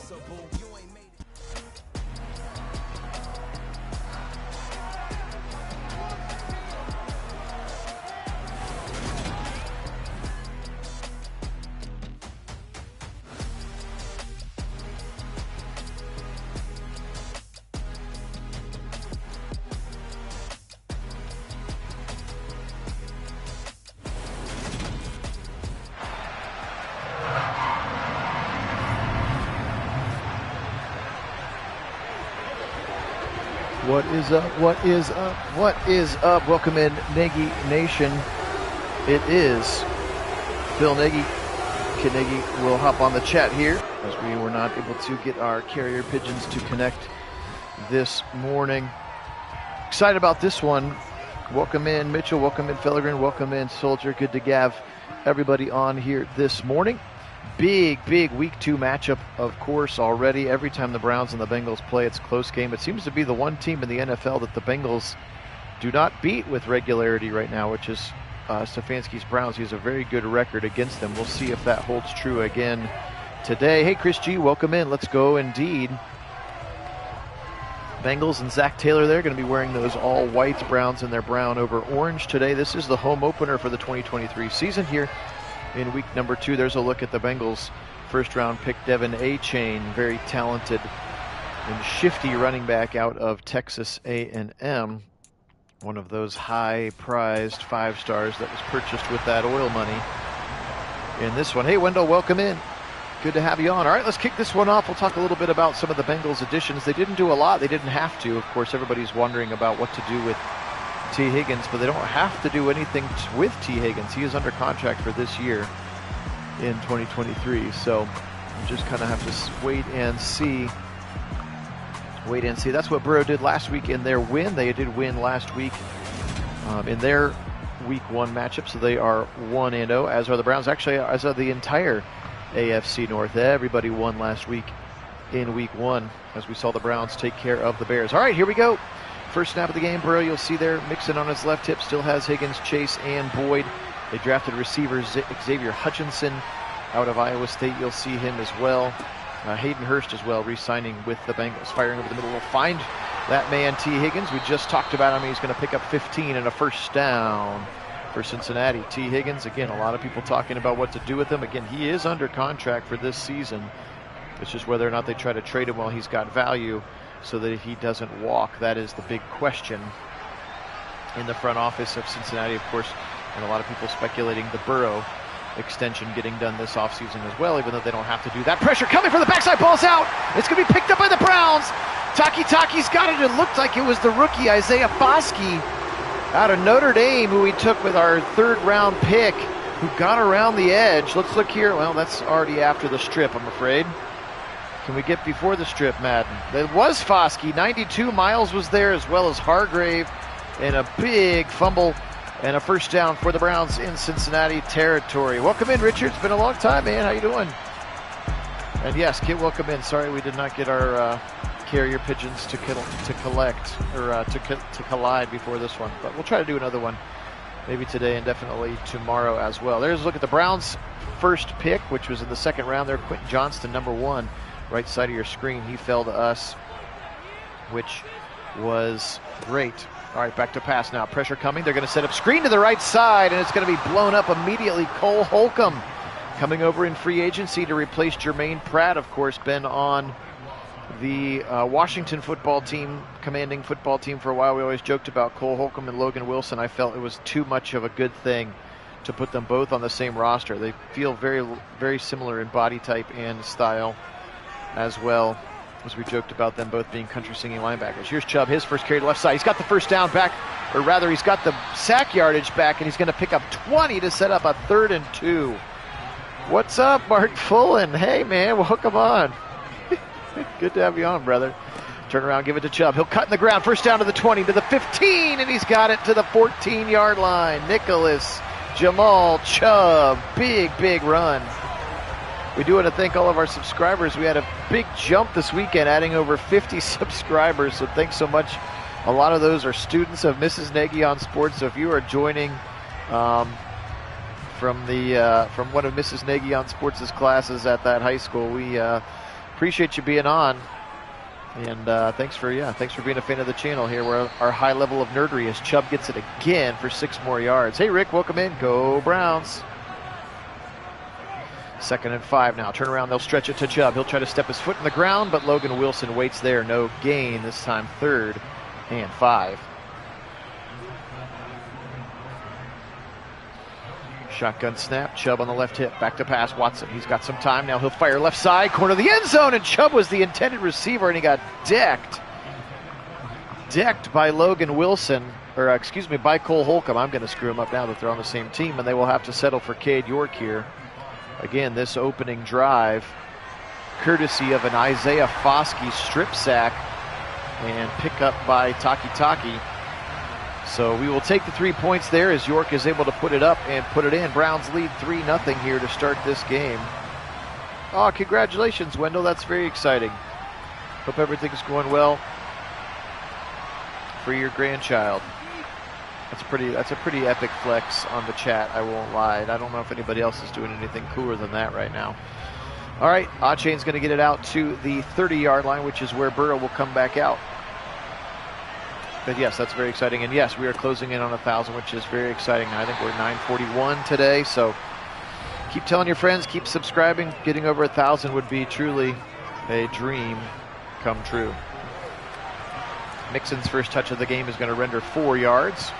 What is up? What is up? What is up? Welcome in, Nagy Nation. It is Phil Nagy. Kit Nagy will hop on the chat here as we were not able to get our carrier pigeons to connect this morning. Excited about this one. Welcome in, Mitchell. Welcome in, Fellegren. Welcome in, Soldier. Good to have everybody on here this morning. Big week 2 matchup, of course, already. Every time the Browns and the Bengals play, it's a close game. It seems to be the one team in the NFL that the Bengals do not beat with regularity right now, which is Stefanski's Browns. He has a very good record against them. We'll see if that holds true again today. Hey, Chris G, welcome in. Let's go indeed. Bengals and Zach Taylor, they're going to be wearing those all whites, Browns in their brown over orange today. This is the home opener for the 2023 season here. In week number 2, there's a look at the Bengals' first-round pick, Devin A-Chain, very talented and shifty running back out of Texas A&M, one of those high-prized 5-stars that was purchased with that oil money in this one. Hey, Wendell, welcome in. Good to have you on. All right, let's kick this one off. We'll talk a little bit about some of the Bengals additions. They didn't do a lot. They didn't have to. Of course, everybody's wondering about what to do with T. Higgins, but they don't have to do anything with T. Higgins. He is under contract for this year in 2023, so you just kind of have to wait and see. That's what Burrow did last week in their win. They did win last week in their week 1 matchup, so they are 1-0, as are the Browns. Actually, as are the entire AFC North. Everybody won last week in week 1, as we saw the Browns take care of the Bears. All right, here we go. First snap of the game, Burrow, you'll see there, Mixon on his left hip, still has Higgins, Chase, and Boyd. They drafted receiver Xavier Hutchinson out of Iowa State. You'll see him as well. Hayden Hurst as well, re-signing with the Bengals. Firing over the middle. We'll find that man, T. Higgins. We just talked about him. He's going to pick up 15 and a first down for Cincinnati. T. Higgins, again, a lot of people talking about what to do with him. Again, he is under contract for this season. It's just whether or not they try to trade him while he's got value, so that he doesn't walk. That is the big question in the front office of Cincinnati, of course, and a lot of people speculating the Burrow extension getting done this offseason as well, even though they don't have to do that. Pressure coming from the backside, ball's out. It's going to be picked up by the Browns. Taki's got it. It looked like it was the rookie Isaiah Foskey out of Notre Dame, who we took with our 3rd-round pick, who got around the edge. Let's look here. Well, that's already after the strip, I'm afraid. Can we get before the strip, Madden? There was Foskey. 92 Miles was there, as well as Hargrave, and a big fumble and a first down for the Browns in Cincinnati territory. Welcome in, Richard. It's been a long time, man. How you doing? And yes, Kit, welcome in. Sorry we did not get our carrier pigeons to collect or to collide before this one, but we'll try to do another one maybe today and definitely tomorrow as well. There's a look at the Browns' first pick, which was in the 2nd round there. Quentin Johnston, number 1. Right side of your screen, he fell to us, which was great. All right, back to pass now. Pressure coming. They're going to set up screen to the right side, and it's going to be blown up immediately. Cole Holcomb coming over in free agency to replace Jermaine Pratt, of course, been on the Washington football team, commanding football team for a while. We always joked about Cole Holcomb and Logan Wilson. I felt it was too much of a good thing to put them both on the same roster. They feel very, very similar in body type and style, as well as we joked about them both being country singing linebackers. Here's Chubb, his first carry to left side. He's got the first down back, or rather he's got the sack yardage back, and he's going to pick up 20 to set up a 3rd and 2. What's up, Mark Fullen? Hey, man, we'll hook him on. Good to have you on, brother. Turn around, give it to Chubb. He'll cut in the ground. First down to the 20, to the 15, and he's got it to the 14-yard line. Nicholas Jamal Chubb, big run. We do want to thank all of our subscribers. We had a big jump this weekend, adding over 50 subscribers, so thanks so much. A lot of those are students of Mrs. Nagy on Sports, so if you are joining from one of Mrs. Nagy on Sports' classes at that high school, we appreciate you being on. And thanks for being a fan of the channel here. Where our high level of nerdery as Chubb gets it again for 6 more yards. Hey Rick, welcome in. Go Browns. 2nd and 5 now. Turn around, they'll stretch it to Chubb. He'll try to step his foot in the ground, but Logan Wilson waits there. No gain this time. 3rd and 5. Shotgun snap. Chubb on the left hip. Back to pass. Watson. He's got some time now. He'll fire left side. Corner of the end zone. And Chubb was the intended receiver, and he got decked. Decked by Logan Wilson. Or, excuse me, by Cole Holcomb. I'm going to screw him up now that they're on the same team, and they will have to settle for Cade York here. Again, this opening drive, courtesy of an Isaiah Foskey strip sack and pick up by Taki. So we will take the 3 points there as York is able to put it up and put it in. Browns lead 3-0 here to start this game. Oh, congratulations, Wendell. That's very exciting. Hope everything's going well for your grandchild. That's a pretty epic flex on the chat, I won't lie. I don't know if anybody else is doing anything cooler than that right now. All right, Achane's going to get it out to the 30-yard line, which is where Burrow will come back out. But yes, that's very exciting. And yes, we are closing in on 1,000, which is very exciting. I think we're 941 today, so keep telling your friends, keep subscribing. Getting over 1,000 would be truly a dream come true. Mixon's first touch of the game is going to render 4 yards.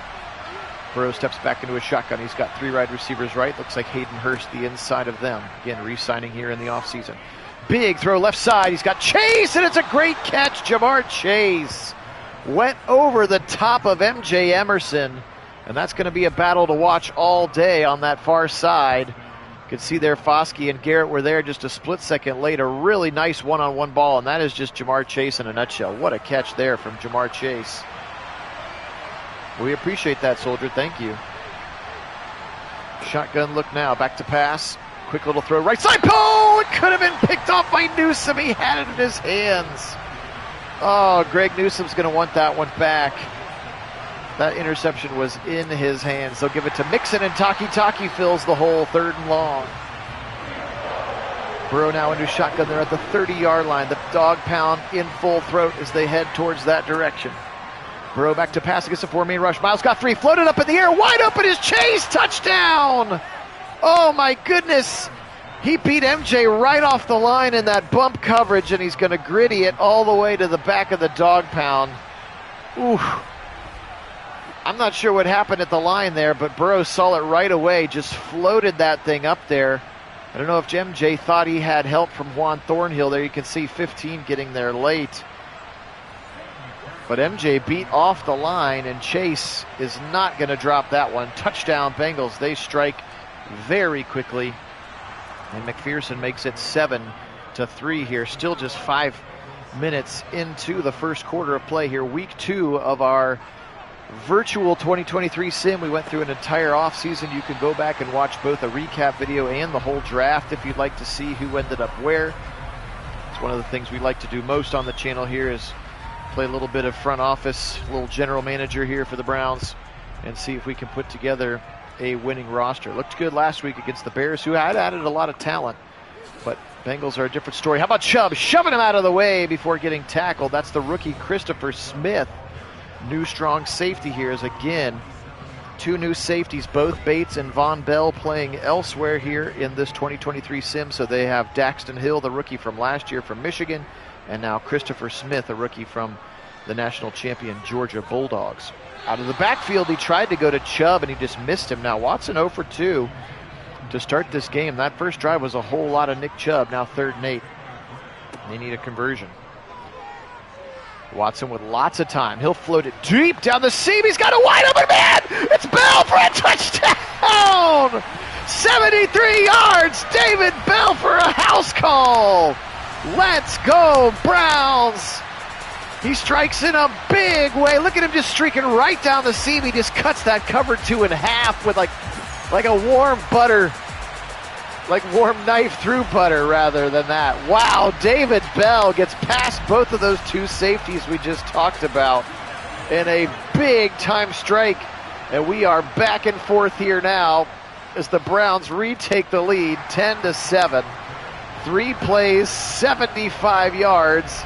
Burrow steps back into a shotgun. He's got 3 wide receivers right. Looks like Hayden Hurst, the inside of them. Again, re-signing here in the offseason. Big throw left side. He's got Chase, and it's a great catch. Jamar Chase went over the top of MJ Emerson, and that's going to be a battle to watch all day on that far side. You can see there Foskey and Garrett were there just a split second late. A really nice one-on-one ball, and that is just Jamar Chase in a nutshell. What a catch there from Jamar Chase. We appreciate that, soldier. Thank you. Shotgun look now. Back to pass. Quick little throw. Right side. Oh, it could have been picked off by Newsome. He had it in his hands. Oh, Greg Newsome's going to want that one back. That interception was in his hands. They'll give it to Mixon, and Taki fills the hole. 3rd and long. Burrow now into shotgun. They're at the 30-yard line. The dog pound in full throat as they head towards that direction. Burrow back to pass against the 4-man rush. Miles got 3, floated up in the air, wide open is Chase, touchdown! Oh my goodness! He beat MJ right off the line in that bump coverage, and he's going to gritty it all the way to the back of the dog pound. Ooh. I'm not sure what happened at the line there, but Burrow saw it right away, just floated that thing up there. I don't know if MJ thought he had help from Juan Thornhill there. You can see 15 getting there late. But MJ beat off the line, and Chase is not going to drop that one. Touchdown Bengals. They strike very quickly. And McPherson makes it 7-3 here. Still just 5 minutes into the first quarter of play here. Week 2 of our virtual 2023 sim. We went through an entire offseason. You can go back and watch both a recap video and the whole draft if you'd like to see who ended up where. It's one of the things we like to do most on the channel here is play a little bit of front office, a little general manager here for the Browns, and see if we can put together a winning roster. Looked good last week against the Bears, who had added a lot of talent, but Bengals are a different story. How about Chubb shoving him out of the way before getting tackled? That's the rookie Christopher Smith. New strong safety here is again 2 new safeties, both Bates and Von Bell playing elsewhere here in this 2023 sim. So they have Daxton Hill, the rookie from last year from Michigan, and now Christopher Smith, a rookie from the national champion Georgia Bulldogs. Out of the backfield, he tried to go to Chubb, and he just missed him. Now Watson 0 for 2 to start this game. That first drive was a whole lot of Nick Chubb. Now 3rd and 8. They need a conversion. Watson with lots of time. He'll float it deep down the seam. He's got a wide open man. It's Bell for a touchdown. 73 yards. David Bell for a house call. Let's go, Browns. He strikes in a big way. Look at him just streaking right down the seam. He just cuts that cover 2 in half with like a warm butter, like warm knife through butter rather than that. Wow, David Bell gets past both of those 2 safeties we just talked about in a big time strike. And we are back and forth here now as the Browns retake the lead 10-7. 3 plays, 75 yards,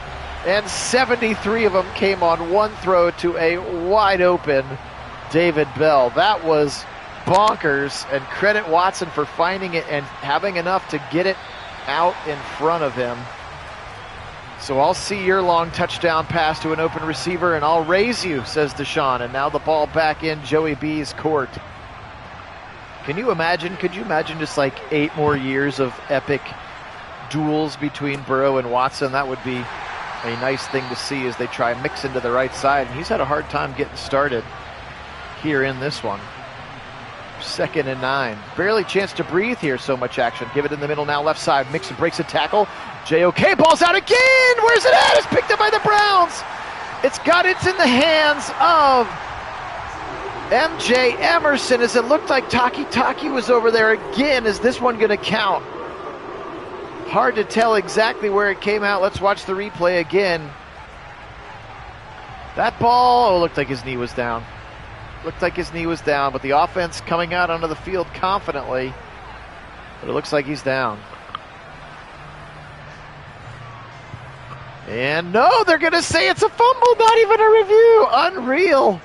and 73 of them came on one throw to a wide open David Bell. That was bonkers, and credit Watson for finding it and having enough to get it out in front of him. So I'll see your long touchdown pass to an open receiver, and I'll raise you, says Deshaun. And now the ball back in Joey B's court. Can you imagine? Could you imagine just like 8 more years of epic duels between Burrow and Watson? That would be a nice thing to see as they try and mix into the right side. And he's had a hard time getting started here in this one. 2nd and 9. Barely chance to breathe here, so much action. Give it in the middle now, left side. Mixon breaks a tackle. JOK, ball's out again! Where's it at? It's picked up by the Browns! It's in the hands of MJ Emerson, as it looked like Taki was over there again. Is this one going to count? Hard to tell exactly where it came out. Let's watch the replay again. That ball, looked like his knee was down. Looked like his knee was down, but the offense coming out onto the field confidently. But it looks like he's down. And no, they're going to say it's a fumble, not even a review. Unreal.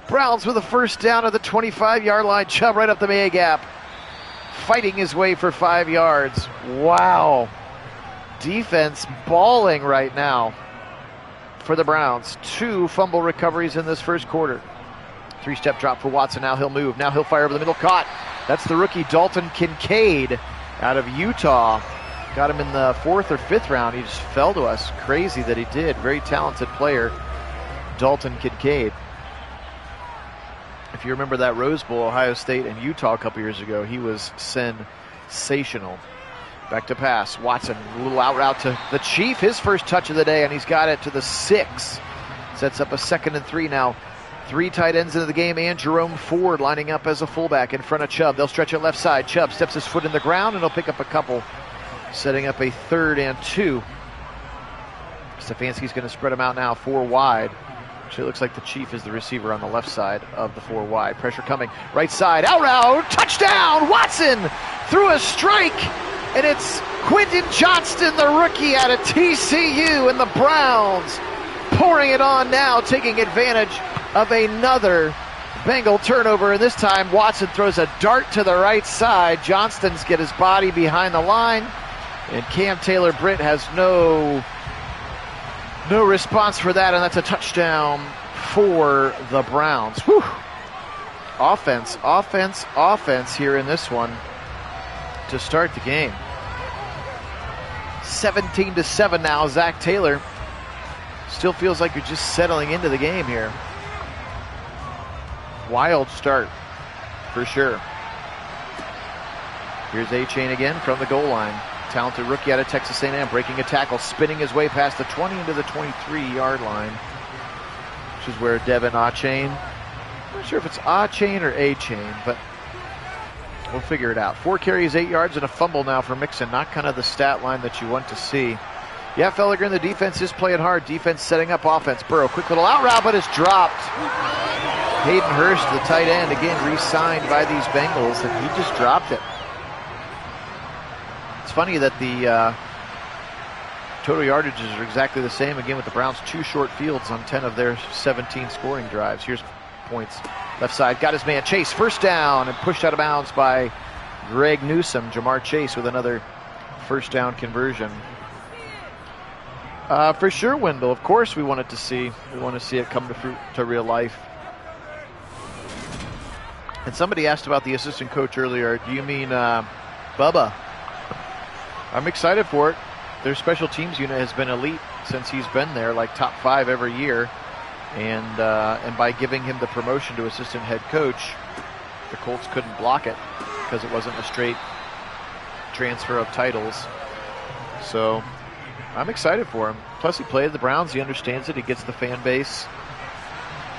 Browns with a first down at the 25-yard line. Chubb right up the May gap, fighting his way for 5 yards. Wow. Defense balling right now for the Browns. 2 fumble recoveries in this first quarter. 3-step drop for Watson. Now he'll move. Now he'll fire over the middle. Caught. That's the rookie Dalton Kincaid out of Utah. Got him in the 4th or 5th round. He just fell to us. Crazy that he did. Very talented player, Dalton Kincaid. If you remember that Rose Bowl, Ohio State and Utah a couple years ago, he was sensational. Back to pass. Watson, a little out route to the Chief. His first touch of the day, and he's got it to the 6. Sets up a 2nd and 3 now. 3 tight ends into the game, and Jerome Ford lining up as a fullback in front of Chubb. They'll stretch it left side. Chubb steps his foot in the ground, and he'll pick up a couple, setting up a 3rd and 2. Stefanski's going to spread him out now 4 wide. Actually, it looks like the Chief is the receiver on the left side of the 4 wide. Pressure coming. Right side. Out route. Touchdown. Watson threw a strike. And it's Quentin Johnston, the rookie out of TCU. And the Browns pouring it on now, taking advantage of another Bengal turnover. And this time, Watson throws a dart to the right side. Johnston's get his body behind the line. And Cam Taylor-Britt has no response for that, and that's a touchdown for the Browns. Whew. Offense here in this one to start the game. 17-7 now. Zach Taylor still feels like you're just settling into the game here. Wild start for sure. Here's A-Chain again from the goal line. Talented rookie out of Texas A&M, breaking a tackle, spinning his way past the 20 into the 23-yard line, which is where Devin A-Chain, I'm not sure if it's A-Chain or A-Chain, but we'll figure it out. 4 carries, 8 yards, and a fumble now for Mixon. Not kind of the stat line that you want to see. Yeah, Fellinger, the defense is playing hard. Defense setting up offense. Burrow, quick little out route, but it's dropped. Hayden Hurst, the tight end, again re-signed by these Bengals, and he just dropped it. It's funny that the total yardages are exactly the same, again with the Browns 2 short fields on 10 of their 17 scoring drives. Here's points. Left side, got his man Chase, first down, and pushed out of bounds by Greg Newsome. Jamar Chase with another first down conversion. For sure, Wendell, of course we want to see it come to real life. And somebody asked about the assistant coach earlier. Do you mean Bubba? I'm excited for it. Their special teams unit has been elite since he's been there, like top 5 every year. And by giving him the promotion to assistant head coach, the Colts couldn't block it because it wasn't a straight transfer of titles. So I'm excited for him. Plus, he played the Browns. He understands it. He gets the fan base.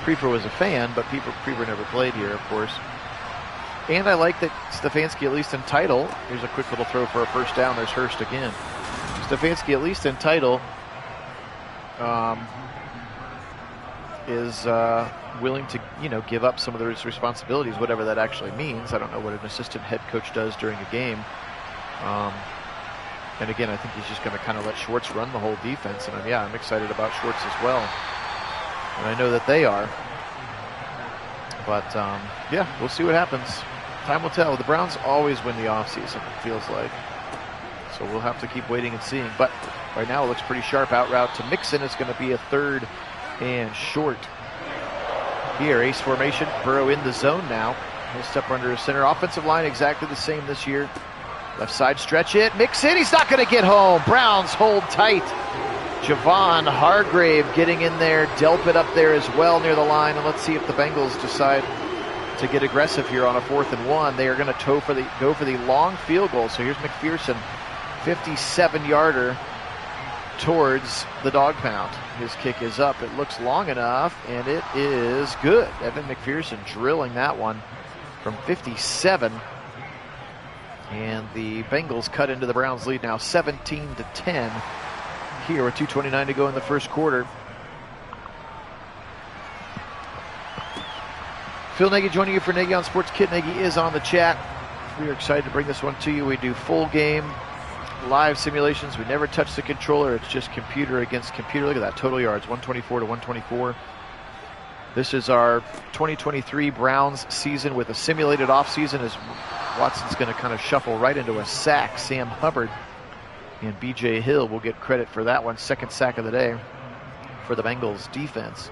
Prefer was a fan, but Prefer never played here, of course. And I like that Stefanski, at least in title, here's a quick little throw for a first down. There's Hurst again. Stefanski, at least in title, is willing to, give up some of his responsibilities, whatever that actually means. I don't know what an assistant head coach does during a game. And again, I think he's just going to kind of let Schwartz run the whole defense. And yeah, I'm excited about Schwartz as well. And I know that they are. But yeah, we'll see what happens. Time will tell. The Browns always win the offseason, it feels like. So we'll have to keep waiting and seeing. But right now it looks pretty sharp. Out route to Mixon is going to be a 3rd and short. Here, ace formation. Burrow in the zone now. He'll step under his center. Offensive line exactly the same this year. Left side stretch it. Mixon, he's not going to get home. Browns hold tight. Javon Hargrave getting in there. Delp it up there as well near the line. And let's see if the Bengals decide to get aggressive here on a 4th and 1. They are going to go for the long field goal. So here's McPherson, 57-yarder towards the dog pound. His kick is up. It looks long enough, and it is good. Evan McPherson drilling that one from 57. And the Bengals cut into the Browns lead now 17-10 here with 2:29 to go in the first quarter. Phil Nagy joining you for Nagy on Sports. Kit Nagy is on the chat. We are excited to bring this one to you. We do full game live simulations. We never touch the controller. It's just computer against computer. Look at that, total yards, 124 to 124. This is our 2023 Browns season with a simulated offseason as Watson's going to kind of shuffle right into a sack. Sam Hubbard and B.J. Hill will get credit for that one. 2nd sack of the day for the Bengals defense.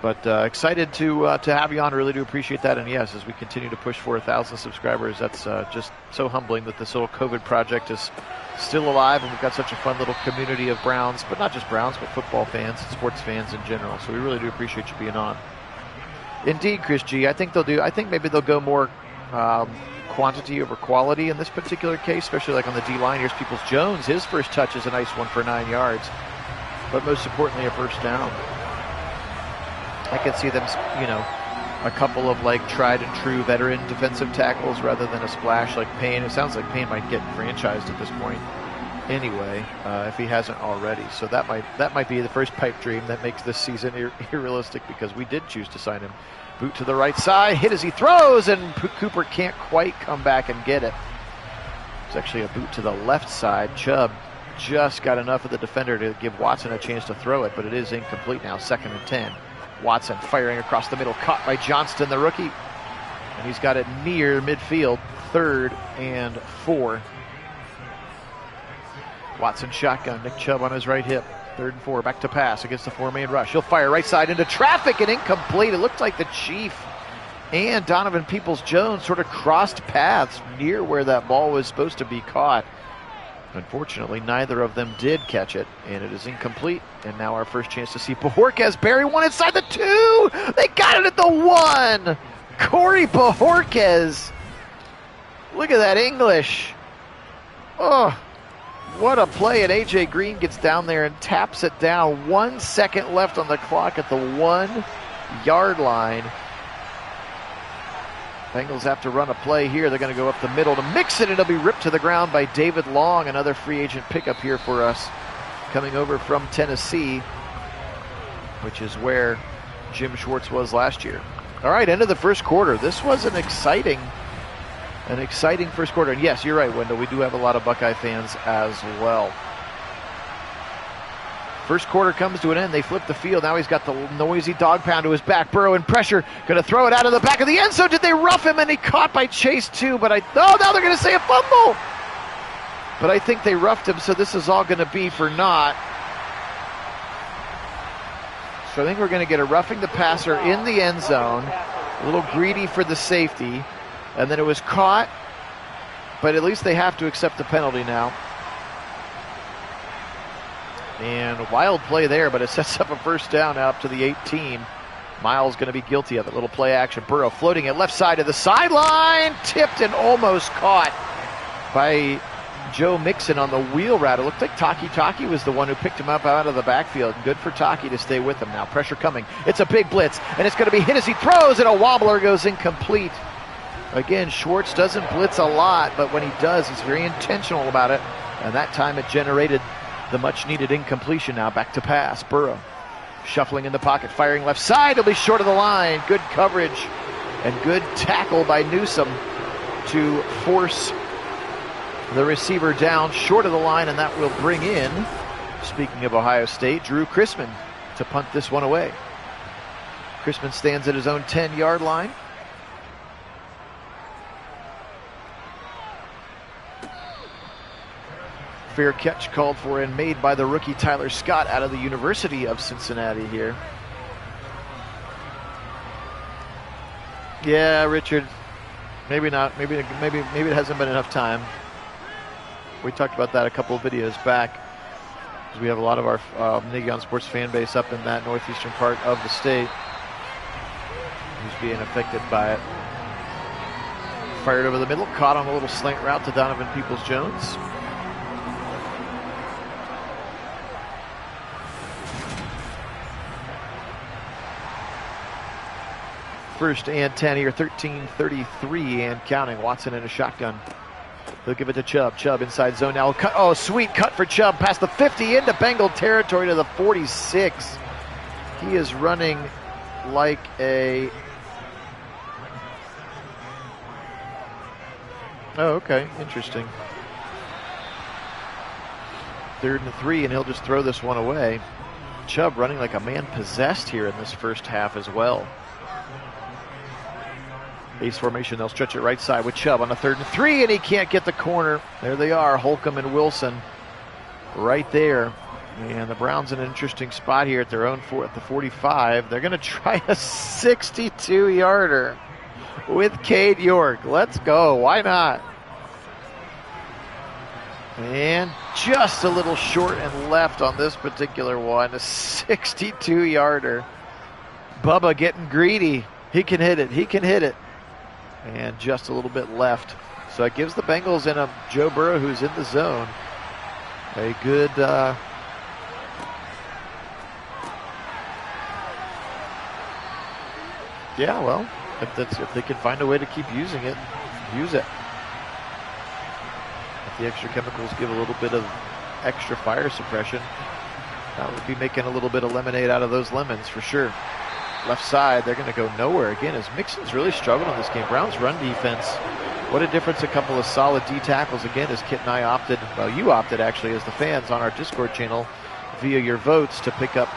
But excited to have you on. Really do appreciate that. And yes, as we continue to push for 1,000 subscribers, that's just so humbling that this little COVID project is still alive. And we've got such a fun little community of Browns, but not just Browns, but football fans and sports fans in general. So we really do appreciate you being on. Indeed, Chris G. I think maybe they'll go more quantity over quality in this particular case, especially like on the D-line. Here's Peoples-Jones. His first touch is a nice one for 9 yards. But most importantly, a first down. I could see them, a couple of like tried and true veteran defensive tackles rather than a splash like Payne. It sounds like Payne might get franchised at this point anyway, if he hasn't already. So that might be the first pipe dream that makes this season irrealistic, because we did choose to sign him. Boot to the right side, hit as he throws, and Cooper can't quite come back and get it. It's actually a boot to the left side. Chubb just got enough of the defender to give Watson a chance to throw it, but it is incomplete now, 2nd and 10. Watson firing across the middle, caught by Johnston, the rookie. And he's got it near midfield, 3rd and 4. Watson shotgun, Nick Chubb on his right hip. 3rd and 4, back to pass against the 4-man rush. He'll fire right side into traffic and incomplete. It looked like the Chief and Donovan Peoples-Jones sort of crossed paths near where that ball was supposed to be caught. Unfortunately, neither of them did catch it, and it is incomplete. And now our first chance to see Bojorquez bury one inside the 2. They got it at the 1. Corey Bojorquez. Look at that English. Oh, what a play. And A.J. Green gets down there and taps it down. 1 second left on the clock at the 1-yard line. Bengals have to run a play here. They're going to go up the middle to mix it. It'll be ripped to the ground by David Long, another free agent pickup here for us, coming over from Tennessee, which is where Jim Schwartz was last year. All right, end of the first quarter. This was an exciting first quarter. And yes, you're right, Wendell. We do have a lot of Buckeye fans as well. First quarter comes to an end. They flip the field. Now he's got the noisy dog pound to his back. Burrow in pressure. Going to throw it out of the back of the end zone. Did they rough him? And he caught by Chase too. But now they're going to say a fumble. But I think they roughed him, so this is all going to be for naught. So I think we're going to get a roughing the passer in the end zone. A little greedy for the safety. And then it was caught. But at least they have to accept the penalty now. And wild play there, but it sets up a first down out to the 18. Miles going to be guilty of it. Little play action. Burrow floating it left side of the sideline. Tipped and almost caught by Joe Mixon on the wheel route. It looked like Taki was the one who picked him up out of the backfield. Good for Taki to stay with him now. Pressure coming. It's a big blitz, and it's going to be hit as he throws, and a wobbler goes incomplete. Again, Schwartz doesn't blitz a lot, but when he does, he's very intentional about it. And that time it generated the much-needed incompletion. Now back to pass. Burrow shuffling in the pocket, firing left side. He'll be short of the line. Good coverage and good tackle by Newsome to force The receiver down short of the line, and that will bring in, speaking of Ohio State, Drew Chrisman to punt this one away. Chrisman stands at his own 10-yard line. Fair catch called for and made by the rookie Tyler Scott out of the University of Cincinnati here. Yeah, Richard, maybe not. Maybe it hasn't been enough time. We talked about that a couple of videos back, because we have a lot of our Pnagsports Sports fan base up in that northeastern part of the state who's being affected by it. Fired over the middle, caught on a little slant route to Donovan Peoples-Jones. First and 10 here, 13:33 and counting. Watson in a shotgun. He'll give it to Chubb. Chubb inside zone now. Cut. Oh, sweet cut for Chubb past the 50 into Bengal territory to the 46. He is running like a... Oh, okay. Interesting. 3rd and 3, and he'll just throw this one away. Chubb running like a man possessed here in this first half as well. Ace formation, they'll stretch it right side with Chubb on a 3rd and 3, and he can't get the corner. There they are, Holcomb and Wilson right there. And the Browns in an interesting spot here at their own at the 45. They're going to try a 62-yarder with Cade York. Let's go. Why not? And just a little short and left on this particular one. A 62-yarder. Bubba getting greedy. He can hit it. He can hit it. And just a little bit left. So it gives the Bengals and a Joe Burrow who's in the zone a good yeah, well, if they can find a way to keep using it, use it. If the extra chemicals give a little bit of extra fire suppression, that would be making a little bit of lemonade out of those lemons for sure. Left side, they're going to go nowhere again as Mixon's really struggled in this game. Browns run defense, what a difference. A couple of solid D tackles again as Kit Nagy opted, well, you opted actually as the fans on our Discord channel via your votes to pick up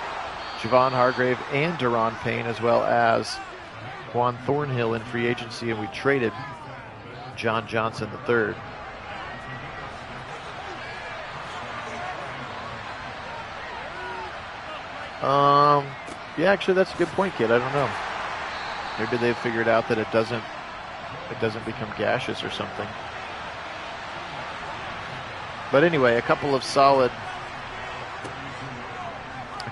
Javon Hargrave and Daron Payne as well as Juan Thornhill in free agency, and we traded John Johnson III. Yeah, actually, that's a good point, kid. I don't know. Maybe they've figured out that it doesn't become gaseous or something. But anyway, a couple of solid.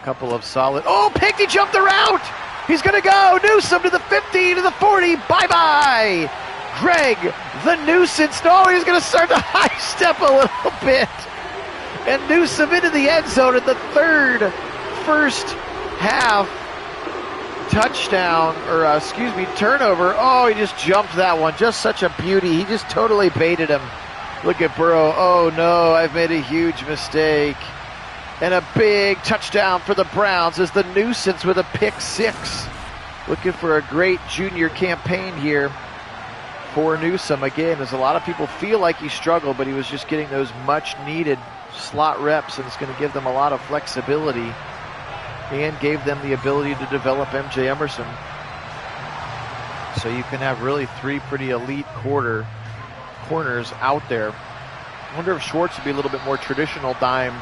Oh, Pinkney jumped the route. He's going to go. Newsome to the 50, to the 40. Bye-bye. Greg, the nuisance. No, he's going to start to high step a little bit. And Newsome into the end zone at the first half touchdown, or turnover. Oh, he just jumped that one. Just such a beauty. He just totally baited him. Look at Burrow. Oh no, I've made a huge mistake. And a big touchdown for the Browns as the nuisance with a pick 6. Looking for a great junior campaign here for Newsome. Again, as a lot of people feel like he struggled, but he was just getting those much needed slot reps, and it's going to give them a lot of flexibility and gave them the ability to develop MJ Emerson. So you can have really 3 pretty elite corners out there. I wonder if Schwartz would be a little bit more traditional dime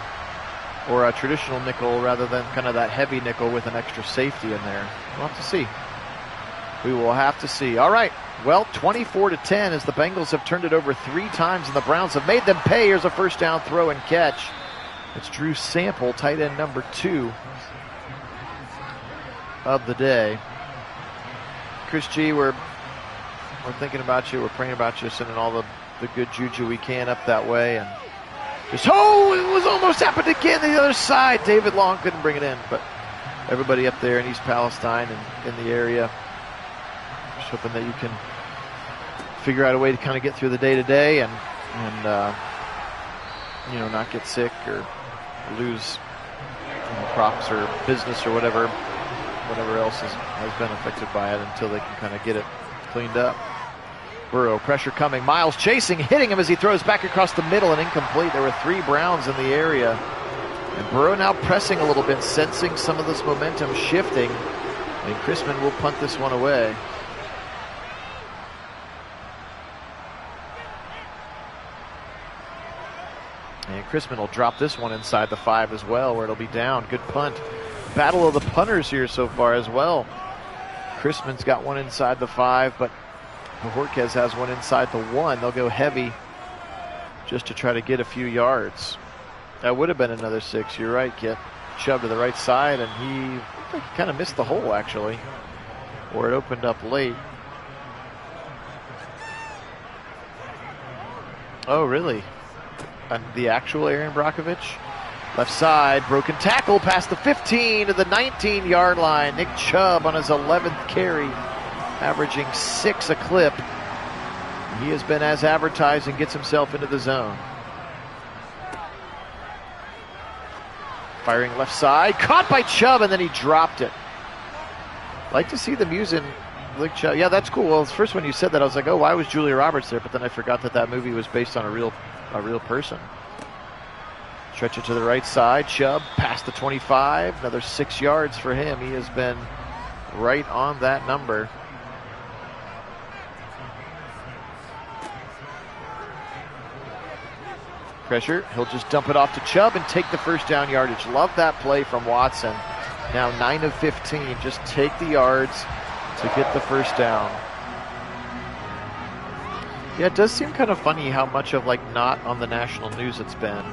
or a traditional nickel rather than kind of that heavy nickel with an extra safety in there. We'll have to see. We will have to see. All right. Well, 24-10 as the Bengals have turned it over 3 times and the Browns have made them pay. Here's a first down throw and catch. It's Drew Sample, tight end number 2 of the day. Chris G, we're thinking about you. We're praying about you, sending all the good juju we can up that way. And just, oh, it was almost happened again the other side. David Long couldn't bring it in, but everybody up there in East Palestine and in the area, just hoping that you can figure out a way to kind of get through the day-to-day and not get sick or lose crops or business or whatever else has been affected by it until they can kind of get it cleaned up. Burrow, pressure coming. Miles chasing, hitting him as he throws back across the middle and incomplete. There were 3 Browns in the area. And Burrow now pressing a little bit, sensing some of this momentum shifting. And Chrisman will punt this one away. And Chrisman will drop this one inside the 5 as well, where it'll be down. Good punt. Battle of the punters here so far as well. Chrisman's got one inside the 5, but Bojorquez has one inside the 1. They'll go heavy just to try to get a few yards. That would have been another 6. You're right, Kit. Shoved to the right side, and he kind of missed the hole, actually. Or it opened up late. Oh, really? And the actual Aaron Brockovich? Left side, broken tackle past the 15 to the 19-yard line. Nick Chubb on his 11th carry, averaging 6 a clip. He has been as advertised and gets himself into the zone. Firing left side, caught by Chubb, and then he dropped it. Like to see them using Nick Chubb. Yeah, that's cool. Well, the first when you said that, I was like, oh, why was Julia Roberts there? But then I forgot that that movie was based on a real person. Stretch it to the right side. Chubb past the 25. Another 6 yards for him. He has been right on that number. Pressure. He'll just dump it off to Chubb and take the first down yardage. Love that play from Watson. Now 9 of 15. Just take the yards to get the first down. Yeah, it does seem kind of funny how much of not on the national news it's been.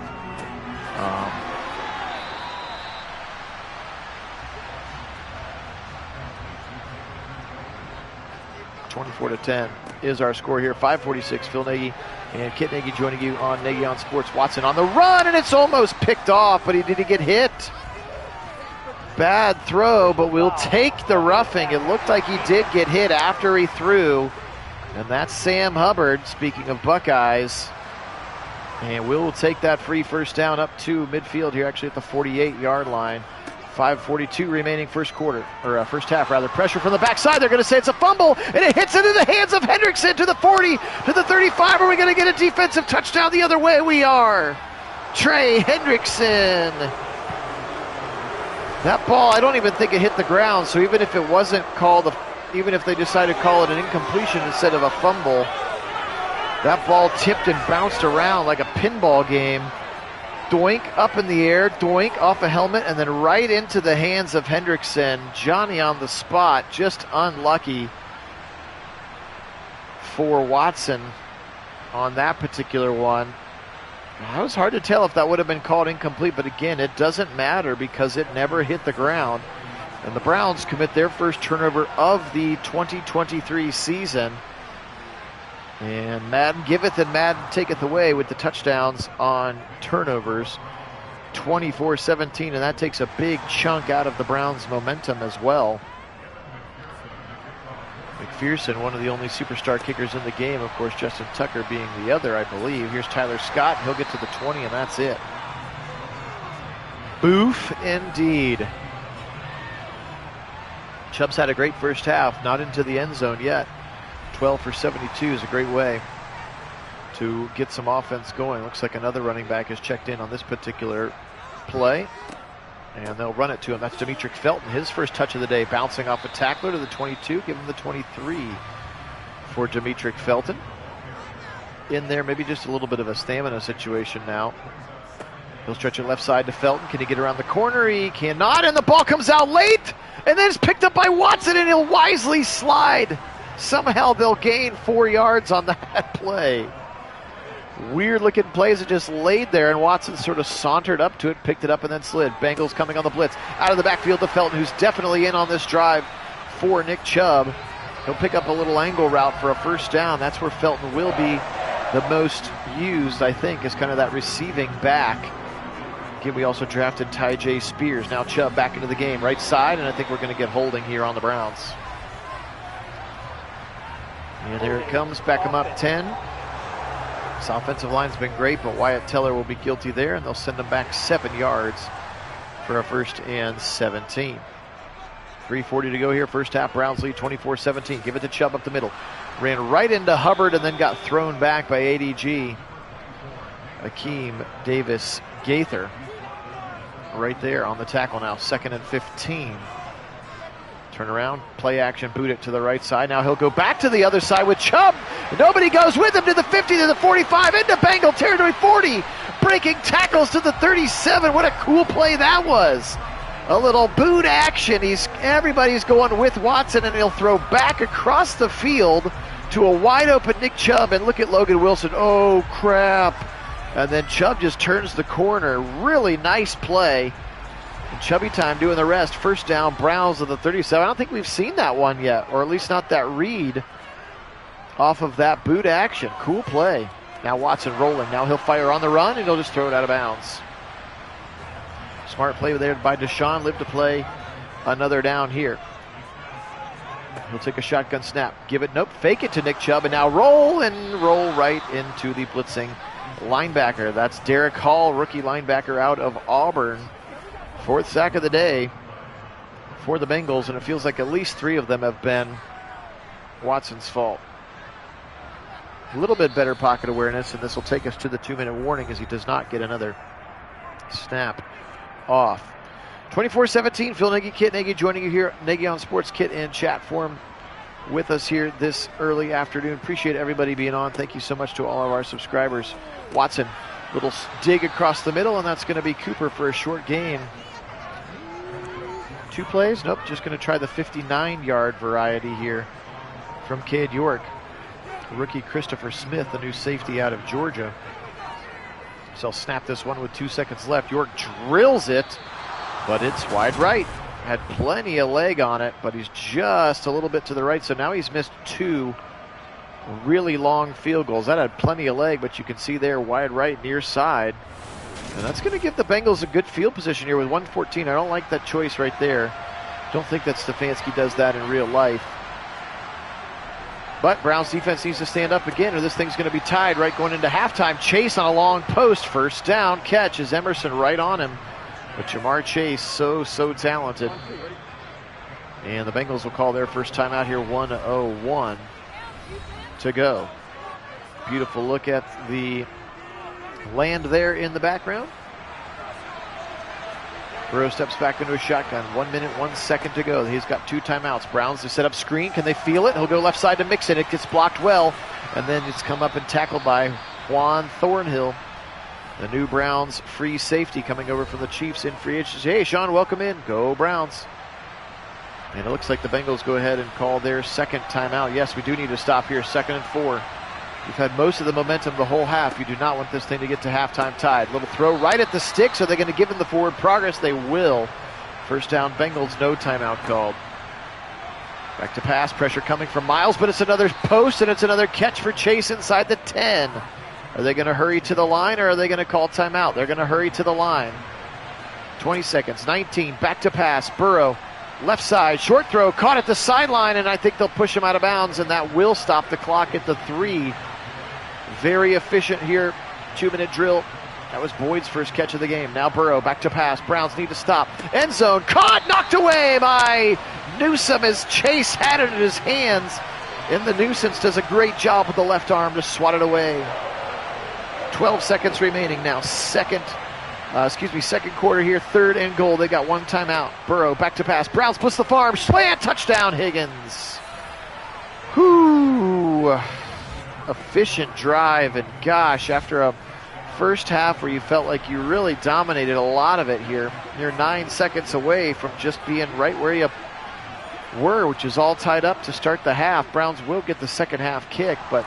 24-10 is our score here. 5:46. Phil Nagy and Kit Nagy joining you on Nagy on Sports. Watson on the run, and it's almost picked off, but did he get hit? Bad throw, but we'll take the roughing. It looked like he did get hit after he threw, and that's Sam Hubbard, speaking of Buckeyes. And we'll take that free first down up to midfield here, actually at the 48-yard line. 5:42 remaining first half. Pressure from the backside. They're going to say it's a fumble, and it hits into the hands of Hendrickson to the 40, to the 35. Are we going to get a defensive touchdown the other way? We are. Trey Hendrickson. That ball, I don't even think it hit the ground, so even if it wasn't called, even if they decided to call it an incompletion instead of a fumble, that ball tipped and bounced around like a pinball game. Doink, up in the air, doink, off a helmet, and then right into the hands of Hendrickson. Johnny on the spot, just unlucky for Watson on that particular one. It was hard to tell if that would have been called incomplete, but again, it doesn't matter because it never hit the ground. And the Browns commit their first turnover of the 2023 season. And Madden giveth and Madden taketh away with the touchdowns on turnovers. 24-17, and that takes a big chunk out of the Browns' momentum as well. McPherson, one of the only superstar kickers in the game. Of course, Justin Tucker being the other, I believe. Here's Tyler Scott. He'll get to the 20, and that's it. Boof indeed. Chubb's had a great first half. Not into the end zone yet. 12 for 72 is a great way to get some offense going. Looks like another running back has checked in on this particular play. And they'll run it to him. That's Demetric Felton, his first touch of the day, bouncing off a tackler to the 22. Give him the 23 for Demetric Felton. In there, maybe just a little bit of a stamina situation now. He'll stretch it left side to Felton. Can he get around the corner? He cannot, and the ball comes out late, and then it's picked up by Watson, and he'll wisely slide. Somehow they'll gain 4 yards on that play. Weird looking plays that just laid there, and Watson sort of sauntered up to it, picked it up, and then slid. Bengals coming on the blitz. Out of the backfield to Felton, who's definitely in on this drive for Nick Chubb. He'll pick up a little angle route for a first down. That's where Felton will be the most used, I think, is kind of that receiving back. Again, we also drafted Ty J. Spears. Now Chubb back into the game, right side, and I think we're going to get holding here on the Browns. And there it comes, back him up 10. This offensive line's been great, but Wyatt Teller will be guilty there, and they'll send him back 7 yards for a 1st and 17. 3:40 to go here. First half, Browns lead 24-17. Give it to Chubb up the middle. Ran right into Hubbard and then got thrown back by ADG. Akeem Davis Gaither right there on the tackle now. 2nd and 15. Turn around, play action, boot it to the right side. Now he'll go back to the other side with Chubb. Nobody goes with him to the 50, to the 45, into Bengal territory, 40. Breaking tackles to the 37. What a cool play that was. A little boot action. Everybody's going with Watson, and he'll throw back across the field to a wide open Nick Chubb. And look at Logan Wilson. Oh, crap. And then Chubb just turns the corner. Really nice play. And Chubby Time doing the rest. First down, Browns of the 37. I don't think we've seen that one yet, or at least not that read off of that boot action. Cool play. Now Watson rolling. Now he'll fire on the run, and he'll just throw it out of bounds. Smart play there by Deshaun. Live to play another down here. He'll take a shotgun snap. Give it, nope, fake it to Nick Chubb, and now roll right into the blitzing linebacker. That's Derek Hall, rookie linebacker out of Auburn. 4th sack of the day for the Bengals, and it feels like at least 3 of them have been Watson's fault. A little bit better pocket awareness, and this will take us to the 2-minute warning as he does not get another snap off. 24-17, Phil Nagy, Kit Nagy joining you here. Nagy on Sports, Kit in chat form with us here this early afternoon. Appreciate everybody being on. Thank you so much to all of our subscribers. Watson, little dig across the middle, and that's going to be Cooper for a short gain. 2 plays? Nope, just going to try the 59-yard variety here from Cade York. Rookie Christopher Smith, the new safety out of Georgia. So I'll snap this one with 2 seconds left. York drills it, but it's wide right. Had plenty of leg on it, but he's just a little bit to the right. So now he's missed 2 really long field goals. That had plenty of leg, but you can see there wide right near side. And that's going to give the Bengals a good field position here with 1:14. I don't like that choice right there. Don't think that Stefanski does that in real life. But Browns defense needs to stand up again, or this thing's going to be tied right going into halftime. Chase on a long post. First down catch is Emerson right on him. But Jamar Chase, so talented. And the Bengals will call their first timeout here. 1:01 to go. Beautiful look at the land there in the background. Burrow steps back into a shotgun. 1 minute, 1 second to go. He's got 2 timeouts. Browns to set up screen. Can they feel it? He'll go left side to Mixon. It gets blocked well. And then it's come up and tackled by Juan Thornhill. The new Browns free safety coming over from the Chiefs in free agency. Hey, Sean, welcome in. Go Browns. And it looks like the Bengals go ahead and call their second timeout. Yes, we do need to stop here. 2nd and 4. You've had most of the momentum the whole half. You do not want this thing to get to halftime tied. Little throw right at the sticks. Are they going to give him the forward progress? They will. First down, Bengals, no timeout called. Back to pass, pressure coming from Miles, but it's another post and it's another catch for Chase inside the 10. Are they going to hurry to the line or are they going to call timeout? They're going to hurry to the line. 20 seconds, 19, back to pass, Burrow. Left side, short throw, caught at the sideline, and I think they'll push him out of bounds, and that will stop the clock at the 3. Very efficient here, 2-minute drill. That was Boyd's first catch of the game. Now Burrow, back to pass. Browns need to stop. End zone, caught, knocked away by Newsome as Chase had it in his hands. And the nuisance does a great job with the left arm to swat it away. 12 seconds remaining now. Second quarter here, 3rd and goal. They got 1 timeout. Burrow, back to pass. Browns puts the farm. Slant, touchdown, Higgins. Whoo. Efficient drive, and gosh, after a first half where you felt like you really dominated a lot of it here, you're 9 seconds away from just being right where you were, which is all tied up to start the half. Browns will get the second half kick, but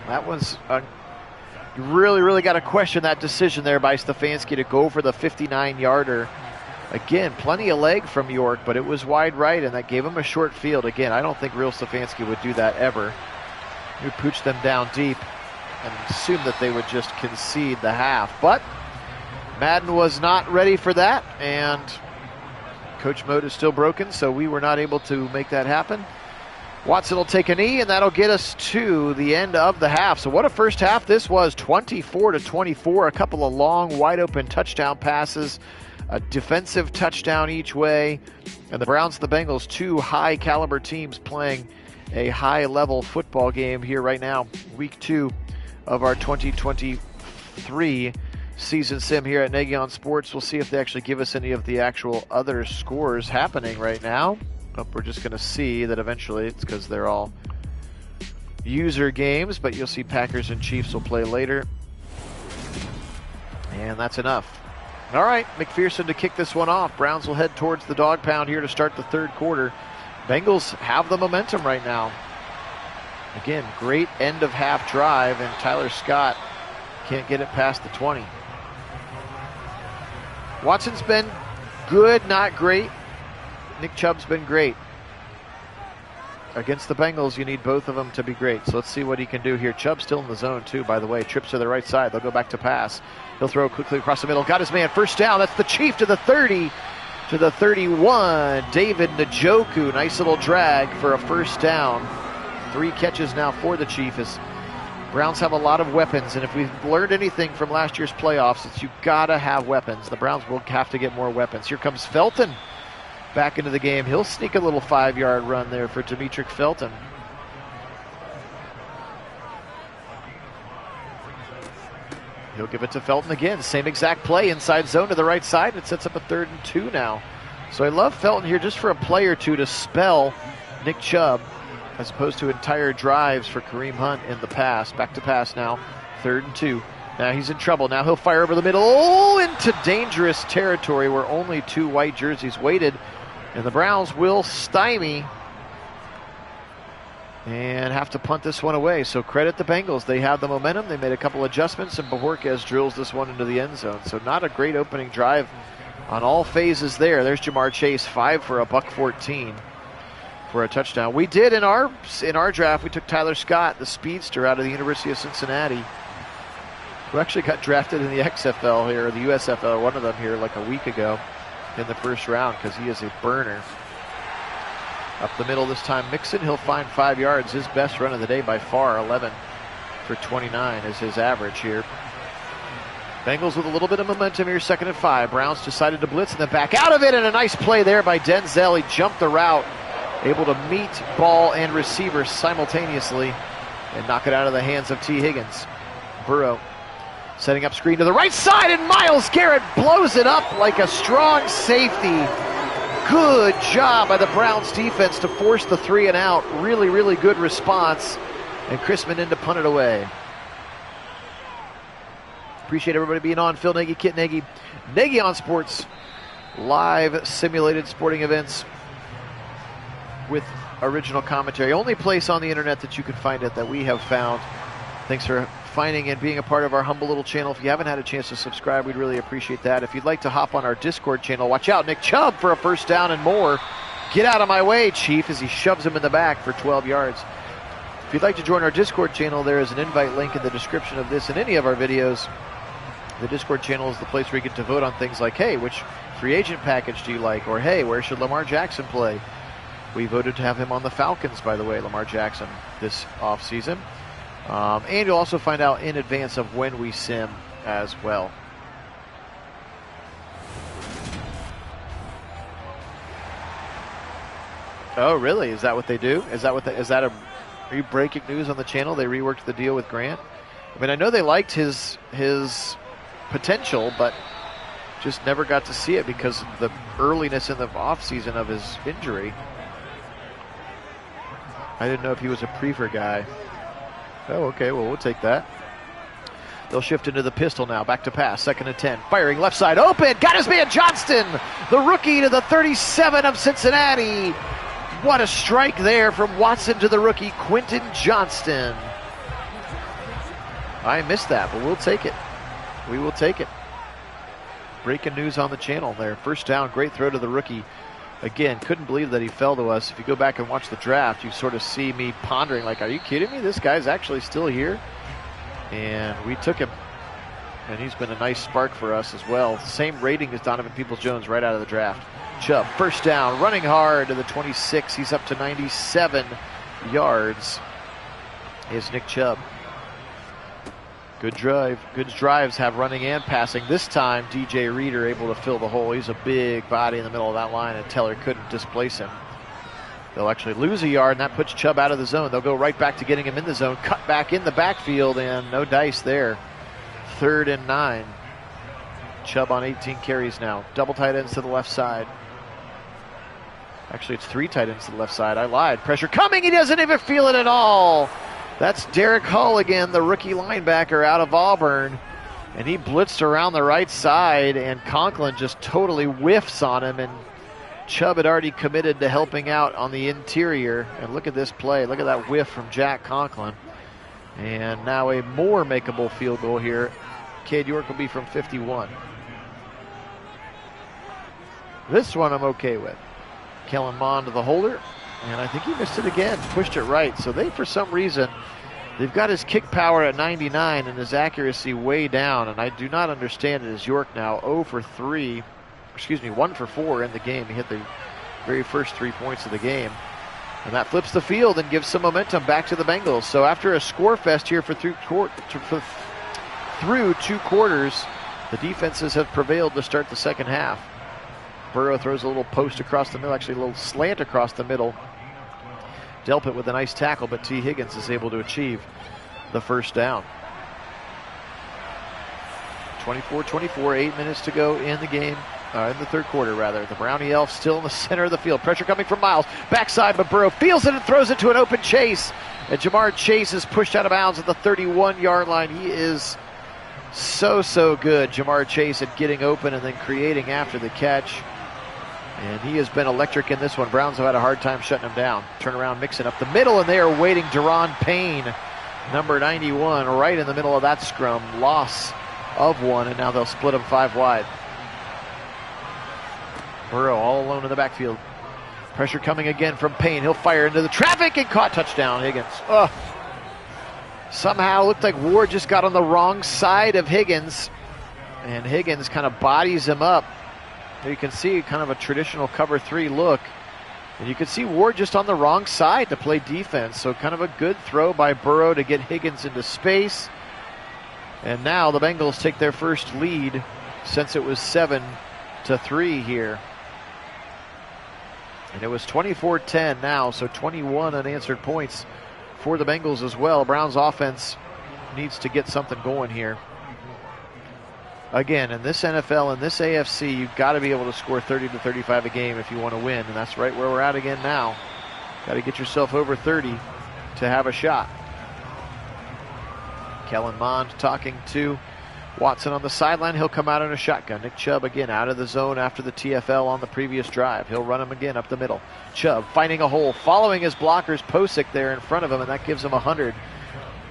that was you really got to question that decision there by Stefanski to go for the 59-yarder. Again, plenty of leg from York, but it was wide right, and that gave him a short field. Again, I don't think real Stefanski would do that ever. He would pooch them down deep and assume that they would just concede the half. But Madden was not ready for that, and coach mode is still broken, so we were not able to make that happen. Watson will take a knee, and that'll get us to the end of the half. So what a first half this was, 24-24. A couple of long, wide-open touchdown passes a defensive touchdown each way. And the Browns and the Bengals, two high-caliber teams playing a high-level football game here right now. Week 2 of our 2023 season sim here at Nagy on Sports. We'll see if they actually give us any of the actual other scores happening right now. We're just going to see that eventually. It's because they're all user games, but you'll see Packers and Chiefs will play later. And that's enough. All right, McPherson to kick this one off. Browns will head towards the dog pound here to start the third quarter. Bengals have the momentum right now. Again, great end of half drive, and Tyler Scott can't get it past the 20. Watson's been good, not great. Nick Chubb's been great. Against the Bengals, you need both of them to be great. So let's see what he can do here. Chubb still in the zone, too, by the way. Trips to the right side. They'll go back to pass. He'll throw quickly across the middle. Got his man. First down. That's the Chief to the 30, to the 31. David Njoku. Nice little drag for a first down. 3 catches now for the Chief as Browns have a lot of weapons. And if we've learned anything from last year's playoffs, it's you got to have weapons. The Browns will have to get more weapons. Here comes Felton back into the game. He'll sneak a little 5-yard run there for Demetric Felton. He'll give it to Felton again. Same exact play, inside zone to the right side. It sets up a 3rd and 2 now. So I love Felton here just for a play or two to spell Nick Chubb, as opposed to entire drives for Kareem Hunt in the pass. Back to pass now, 3rd and 2. Now he's in trouble. Now he'll fire over the middle, into dangerous territory where only 2 white jerseys waited. And the Browns will stymie and have to punt this one away. So credit the Bengals. They have the momentum. They made a couple adjustments, and Bojorquez drills this one into the end zone. So not a great opening drive on all phases there. There's Jamar Chase, 5 for a $114 for a touchdown. We did in our draft, we took Tyler Scott, the speedster out of the University of Cincinnati, who actually got drafted in the XFL here, or the USFL, one of them here like a week ago in the first round, because he is a burner. Up the middle this time, Mixon. He'll find 5 yards. His best run of the day by far. 11 for 29 is his average here. Bengals with a little bit of momentum here, 2nd and 5. Browns decided to blitz and then back out of it, and a nice play there by Denzel. He jumped the route, able to meet ball and receiver simultaneously and knock it out of the hands of T. Higgins. Burrow setting up screen to the right side, and Myles Garrett blows it up like a strong safety. Good job by the Browns defense to force the 3 and out. Really, really good response. And Chrisman in to punt it away. Appreciate everybody being on. Phil Nagy, Kit Nagy, Nagy on Sports. Live simulated sporting events with original commentary. Only place on the internet that you can find it that we have found. Thanks for finding and being a part of our humble little channel. If you haven't had a chance to subscribe, we'd really appreciate that. If you'd like to hop on our Discord channel, watch out, Nick Chubb for a first down and more. Get out of my way, Chief, as he shoves him in the back for 12 yards. If you'd like to join our Discord channel, there is an invite link in the description of this and any of our videos. The Discord channel is the place where you get to vote on things like, hey, which free agent package do you like? Or, hey, where should Lamar Jackson play? We voted to have him on the Falcons, by the way, Lamar Jackson, this offseason. And you'll also find out in advance of when we sim as well. Oh, really? Is that what they do? Are you breaking news on the channel? They reworked the deal with Grant? I mean, I know they liked his potential, but just never got to see it because of the earliness in the offseason of his injury. I didn't know if he was a prefer guy. Oh, okay, well, we'll take that. They'll shift into the pistol now. Back to pass, 2nd and 10. Firing left side, open. Got his man Johnston, the rookie to the 37 of Cincinnati. What a strike there from Watson to the rookie, Quentin Johnston. I missed that, but we'll take it. We will take it. Breaking news on the channel there. First down, great throw to the rookie. Again, couldn't believe that he fell to us. If you go back and watch the draft, you sort of see me pondering, like, are you kidding me? This guy's actually still here. And we took him. And he's been a nice spark for us as well. Same rating as Donovan Peoples-Jones right out of the draft. Chubb, first down, running hard to the 26. He's up to 97 yards. Is Nick Chubb. Good drive. Good drives have running and passing. This time, DJ Reader able to fill the hole. He's a big body in the middle of that line, and Teller couldn't displace him. They'll actually lose a yard, and that puts Chubb out of the zone. They'll go right back to getting him in the zone. Cut back in the backfield, and no dice there. 3rd and 9. Chubb on 18 carries now. Double tight ends to the left side. Actually, it's 3 tight ends to the left side. I lied. Pressure coming. He doesn't even feel it at all. That's Derek Hull again, the rookie linebacker out of Auburn. And he blitzed around the right side, and Conklin just totally whiffs on him. And Chubb had already committed to helping out on the interior. And look at this play. Look at that whiff from Jack Conklin. And now a more makeable field goal here. Cade York will be from 51. This one I'm okay with. Kellen Mond to the holder. And I think he missed it again, pushed it right. So they, for some reason, they've got his kick power at 99 and his accuracy way down. And I do not understand it as York now 1 for 4 in the game. He hit the very first 3 points of the game. And that flips the field and gives some momentum back to the Bengals. So after a score fest here for through 2 quarters, the defenses have prevailed to start the second half. Burrow throws a little post across the middle, actually a little slant across the middle. Delpit with a nice tackle, but T. Higgins is able to achieve the first down. 24-24, 8 minutes to go in the game, in the third quarter rather. The Brownie Elf still in the center of the field. Pressure coming from Miles. Backside, but Burrow feels it and throws it to an open Chase. And Jamar Chase is pushed out of bounds at the 31-yard line. He is so good, Jamar Chase, at getting open and then creating after the catch. And he has been electric in this one. Browns have had a hard time shutting him down. Turn around, mixing up the middle, and they are waiting Daron Payne, number 91, right in the middle of that scrum. Loss of 1, and now they'll split him 5 wide. Burrow all alone in the backfield. Pressure coming again from Payne. He'll fire into the traffic and caught. Touchdown, Higgins. Ugh. Somehow looked like Ward just got on the wrong side of Higgins, and Higgins kind of bodies him up. You can see kind of a traditional cover 3 look, and you can see Ward just on the wrong side to play defense. So kind of a good throw by Burrow to get Higgins into space. And now the Bengals take their first lead since it was 7-3 here. And it was 24-10 now, so 21 unanswered points for the Bengals as well. Browns offense needs to get something going here. Again, in this NFL, in this AFC, you've got to be able to score 30 to 35 a game if you want to win, and that's right where we're at again now. Got to get yourself over 30 to have a shot. Kellen Mond talking to Watson on the sideline. He'll come out in a shotgun. Nick Chubb again out of the zone after the TFL on the previous drive. He'll run him again up the middle. Chubb finding a hole, following his blockers. Posick there in front of him, and that gives him 100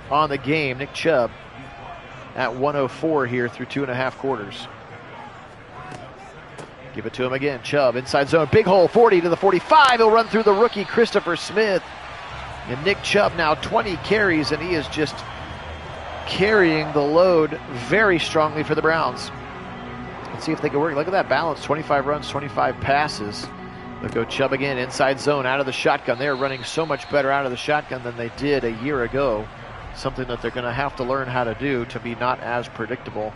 on the game. Nick Chubb at 104 here through 2.5 quarters. Give it to him again. Chubb inside zone. Big hole, 40 to the 45. He'll run through the rookie Christopher Smith. And Nick Chubb now 20 carries, and he is just carrying the load very strongly for the Browns. Let's see if they can work. Look at that balance. 25 runs, 25 passes. They'll go Chubb again inside zone out of the shotgun. They're running so much better out of the shotgun than they did a year ago. Something that they're going to have to learn how to do to be not as predictable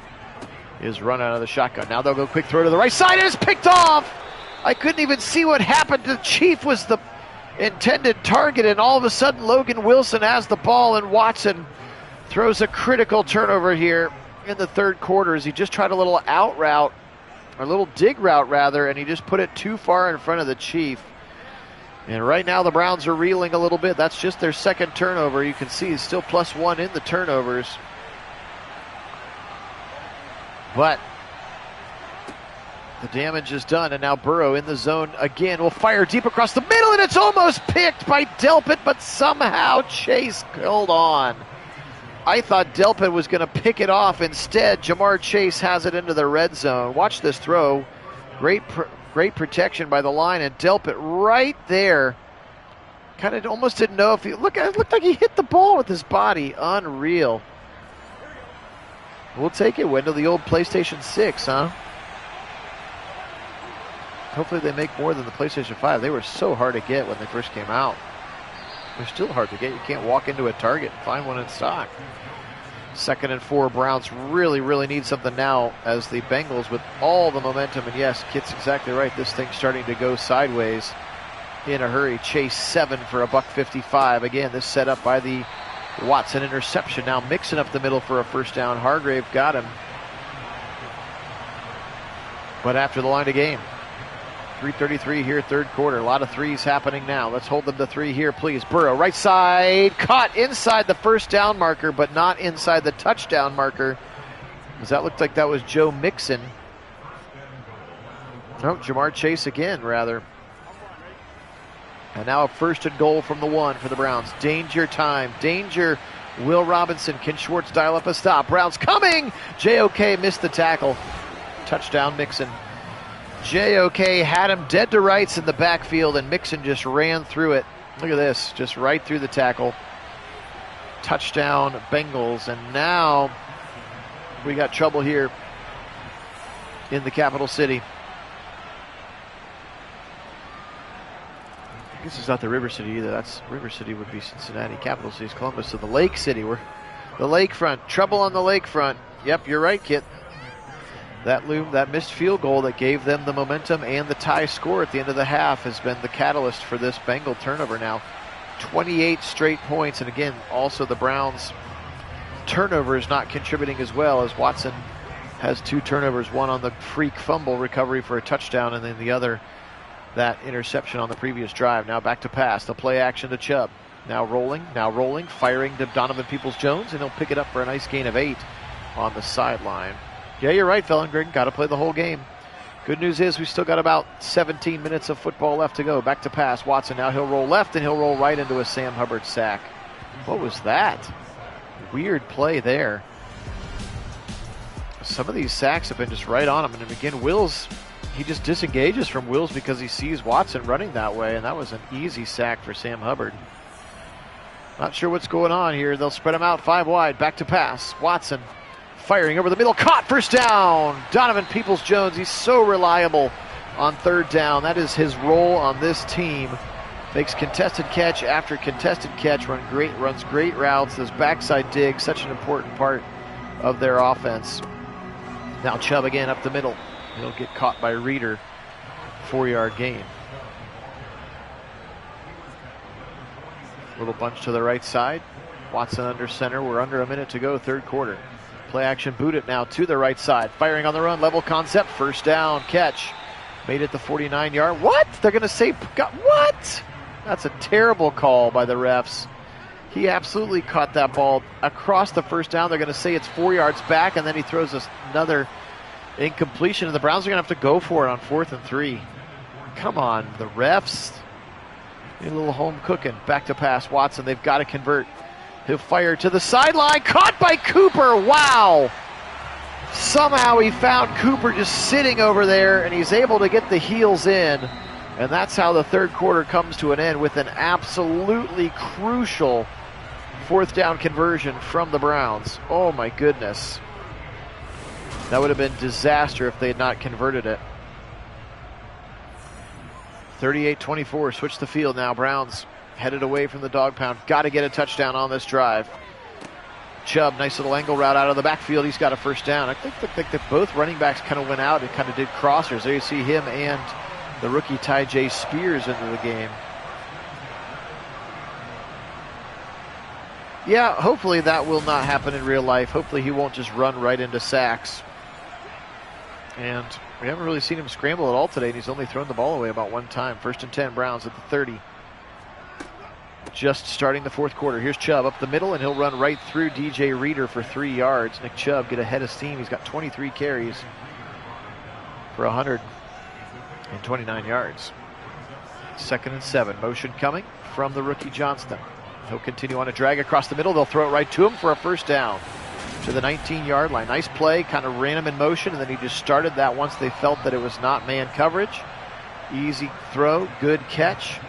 is run out of the shotgun. Now they'll go quick throw to the right side, and it's picked off. I couldn't even see what happened. The Chief was the intended target, and all of a sudden Logan Wilson has the ball, and Watson throws a critical turnover here in the third quarter as he just tried a little out route, or a little dig route rather, and he just put it too far in front of the Chief. And right now the Browns are reeling a little bit. That's just their second turnover. You can see he's still +1 in the turnovers. But the damage is done, and now Burrow in the zone again will fire deep across the middle, and it's almost picked by Delpit, but somehow Chase held on. I thought Delpit was going to pick it off. Instead, Jamar Chase has it into the red zone. Watch this throw. Great protection by the line, and Delpit right there. Kind of almost didn't know if he... Look, it looked like he hit the ball with his body. Unreal. We'll take it, Wendell. The old PlayStation 6, huh? Hopefully they make more than the PlayStation 5. They were so hard to get when they first came out. They're still hard to get. You can't walk into a Target and find one in stock. 2nd and 4. Browns really need something now as the Bengals with all the momentum. And yes, Kit's exactly right. This thing's starting to go sideways in a hurry. Chase 7 for $155. Again, this set up by the Watson interception. Now Mixon up the middle for a first down. Hargrave got him. But after the line of game. 3:33 here, third quarter. A lot of threes happening now. Let's hold them to 3 here, please. Burrow, right side, caught inside the first down marker, but not inside the touchdown marker. Because that looked like that was Joe Mixon. No, Jamar Chase again, rather. And now a 1st and goal from the 1 for the Browns. Danger time. Danger. Will Robinson. Can Schwartz dial up a stop? Browns coming. JOK missed the tackle. Touchdown, Mixon. JOK had him dead to rights in the backfield, and Mixon just ran through it. Look at this. Just right through the tackle. Touchdown, Bengals. And now we got trouble here in the capital city. This is not the River City either. That's River City would be Cincinnati. Capital City is Columbus. So the Lake City. We're the lakefront. Trouble on the lakefront. Yep, you're right, Kit. That missed field goal that gave them the momentum and the tie score at the end of the half has been the catalyst for this Bengal turnover now. 28 straight points, and again, also the Browns' turnover is not contributing as well, as Watson has 2 turnovers, one on the freak fumble recovery for a touchdown, and then the other, that interception on the previous drive. Now back to pass, the play action to Chubb. Now rolling, firing to Donovan Peoples-Jones, and he'll pick it up for a nice gain of 8 on the sideline. Yeah, you're right, Fellengren. Got to play the whole game. Good news is we still got about 17 minutes of football left to go. Back to pass. Watson now he'll roll left and he'll roll right into a Sam Hubbard sack. What was that? Weird play there. Some of these sacks have been just right on him. And again, Wills, he just disengages from Wills because he sees Watson running that way. And that was an easy sack for Sam Hubbard. Not sure what's going on here. They'll spread him out 5 wide. Back to pass. Watson. Firing over the middle, caught, first down. Donovan Peoples-Jones, he's so reliable on 3rd down. That is his role on this team. Makes contested catch after contested catch, runs great routes. Those backside digs, such an important part of their offense. Now Chubb again up the middle. He'll get caught by Reeder. 4-yard gain. Little bunch to the right side. Watson under center. We're under a minute to go, third quarter. Play action, boot it now to the right side. Firing on the run, level concept, first down, catch. Made it the 49-yard. What? They're going to say, what? That's a terrible call by the refs. He absolutely caught that ball across the first down. They're going to say it's 4 yards back, and then he throws another incompletion, and the Browns are going to have to go for it on 4th and 3. Come on, the refs. A little home cooking. Back to pass, Watson. They've got to convert. He'll fire to the sideline. Caught by Cooper. Wow. Somehow he found Cooper just sitting over there, and he's able to get the heels in. And that's how the third quarter comes to an end, with an absolutely crucial 4th down conversion from the Browns. Oh, my goodness. That would have been disaster if they had not converted it. 38-24. Switch the field now. Browns headed away from the dog pound. Got to get a touchdown on this drive. Chubb, nice little angle route out of the backfield. He's got a first down. I think that both running backs kind of went out and kind of did crossers. There you see him and the rookie Ty J. Spears into the game. Yeah, hopefully that will not happen in real life. Hopefully he won't just run right into sacks. And we haven't really seen him scramble at all today, and he's only thrown the ball away about 1 time. 1st and 10, Browns at the 30. Just starting the 4th quarter. Here's Chubb up the middle, and he'll run right through DJ Reeder for 3 yards. Nick Chubb get ahead of steam. He's got 23 carries for 129 yards. 2nd and 7. Motion coming from the rookie Johnston. He'll continue on a drag across the middle. They'll throw it right to him for a first down to the 19-yard line. Nice play, kind of ran him in motion, and then he just started that once they felt that it was not man coverage. Easy throw, good catch.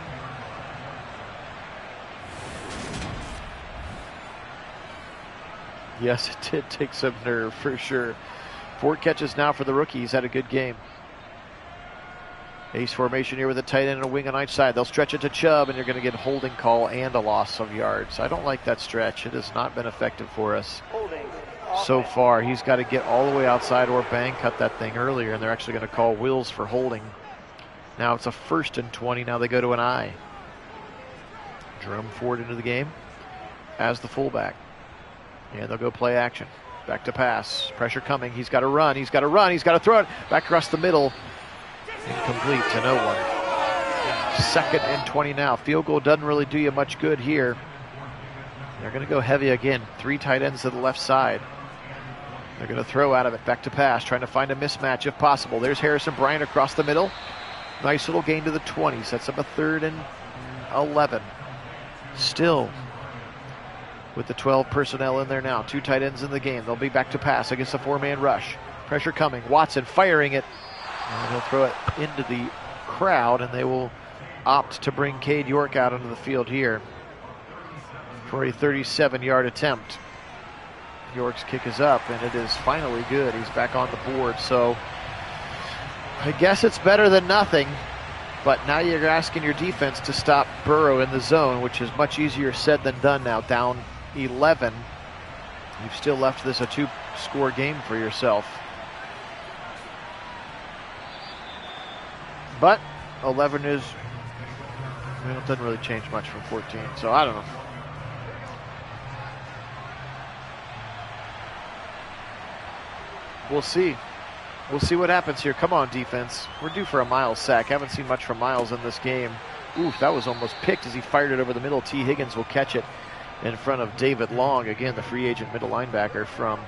Yes, it did take some nerve for sure. 4 catches now for the rookie. He's had a good game. Ace formation here with a tight end and a wing on each side. They'll stretch it to Chubb, and you're going to get a holding call and a loss of yards. I don't like that stretch. It has not been effective for us so far. He's got to get all the way outside or bang cut that thing earlier, and they're actually going to call Wills for holding. Now it's a 1st and 20. Now they go to an I. Jerome Ford into the game as the fullback. And they'll go play action. Back to pass. Pressure coming. He's got to run. He's got to run. He's got to throw it back across the middle. Incomplete to no one. 2nd and 20 now. Field goal doesn't really do you much good here. They're going to go heavy again. 3 tight ends to the left side. They're going to throw out of it. Back to pass. Trying to find a mismatch if possible. There's Harrison Bryant across the middle. Nice little gain to the 20. Sets up a 3rd and 11. Still with the 12 personnel in there now. 2 tight ends in the game. They'll be back to pass against a 4-man rush. Pressure coming. Watson firing it. And he'll throw it into the crowd, and they will opt to bring Cade York out onto the field here for a 37-yard attempt. York's kick is up, and it is finally good. He's back on the board, so I guess it's better than nothing. But now you're asking your defense to stop Burrow in the zone, which is much easier said than done now. Down 11. You've still left this a 2-score game for yourself. But 11 is, well, it doesn't really change much from 14, so I don't know. We'll see. We'll see what happens here. Come on, defense. We're due for a Miles sack. Haven't seen much from Miles in this game. Oof, that was almost picked as he fired it over the middle. T. Higgins will catch it in front of David Long. Again, the free agent middle linebacker from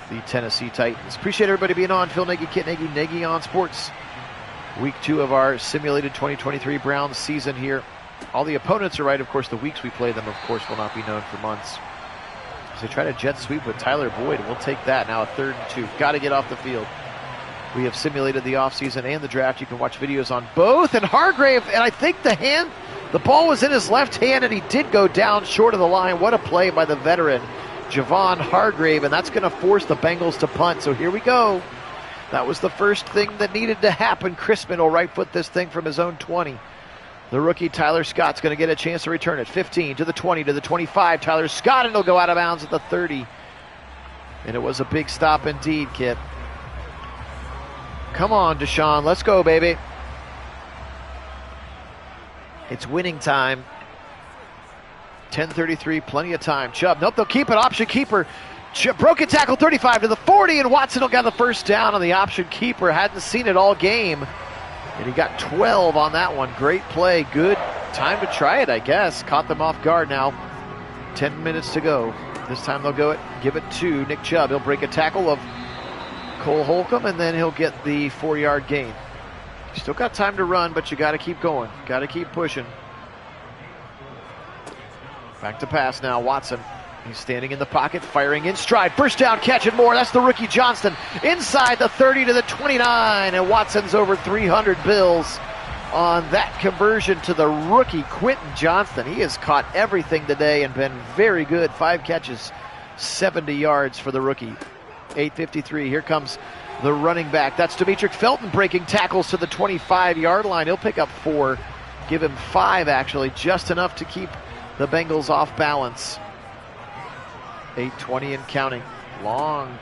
the Tennessee Titans. Appreciate everybody being on. Phil Nagy, Kit Nagy, Nagy on Sports. Week 2 of our simulated 2023 Browns season here. All the opponents are right. Of course, the weeks we play them, of course, will not be known for months. As they try to jet sweep with Tyler Boyd, we'll take that. Now a 3rd and 2. Got to get off the field. We have simulated the offseason and the draft. You can watch videos on both. And Hargrave, and I think the ball was in his left hand, and he did go down short of the line. What a play by the veteran, Javon Hargrave, and that's going to force the Bengals to punt. So here we go. That was the first thing that needed to happen. Crispin will right foot this thing from his own 20. The rookie Tyler Scott's going to get a chance to return it. 15 to the 20 to the 25. Tyler Scott, and he'll go out of bounds at the 30. And it was a big stop indeed, Kit. Come on, Deshaun. Let's go, baby. It's winning time. 10:33, plenty of time. Chubb, nope, they'll keep it. Option keeper. Broken tackle, 35 to the 40, and Watson will get the first down on the option keeper. Hadn't seen it all game, and he got 12 on that one. Great play. Good time to try it, I guess. Caught them off guard now. 10 minutes to go. This time they'll give it to Nick Chubb. He'll break a tackle of Cole Holcomb, and then he'll get the 4-yard gain. Still got time to run, but you got to keep going. Got to keep pushing. Back to pass now, Watson. He's standing in the pocket, firing in stride. First down, catch and more. That's the rookie Johnston. Inside the 30 to the 29, and Watson's over 300 bills on that conversion to the rookie Quentin Johnston. He has caught everything today and been very good. 5 catches, 70 yards for the rookie. 8:53, here comes the running back. That's Demetric Felton breaking tackles to the 25-yard line. He'll pick up 4, give him 5 actually, just enough to keep the Bengals off balance. 8:20 and counting. Long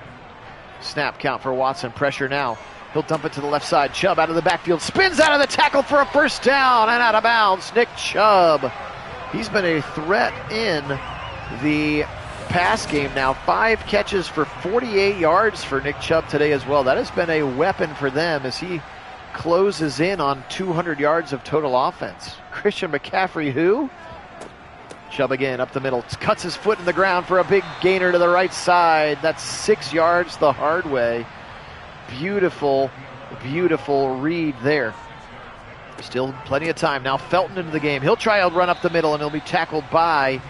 snap count for Watson. Pressure now. He'll dump it to the left side. Chubb out of the backfield. Spins out of the tackle for a first down and out of bounds. Nick Chubb. He's been a threat in the pass game now. 5 catches for 48 yards for Nick Chubb today as well. That has been a weapon for them as he closes in on 200 yards of total offense. Christian McCaffrey, who? Chubb again up the middle, cuts his foot in the ground for a big gainer to the right side. That's 6 yards the hard way. Beautiful, beautiful read there. Still plenty of time. Now Felton into the game. He'll try to run up the middle, and he'll be tackled by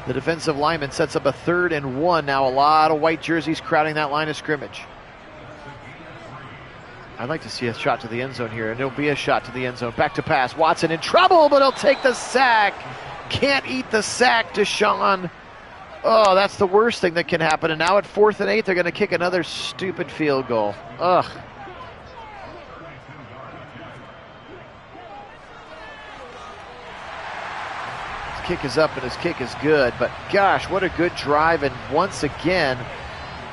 the defensive lineman. Sets up a 3rd and 1. Now a lot of white jerseys crowding that line of scrimmage. I'd like to see a shot to the end zone here, and it'll be a shot to the end zone. Back to pass. Watson in trouble, but he'll take the sack. Can't eat the sack, Deshaun. Oh, that's the worst thing that can happen. And now at 4th and 8, they're going to kick another stupid field goal. Ugh. kick is up and his kick is good, but gosh, what a good drive. And once again,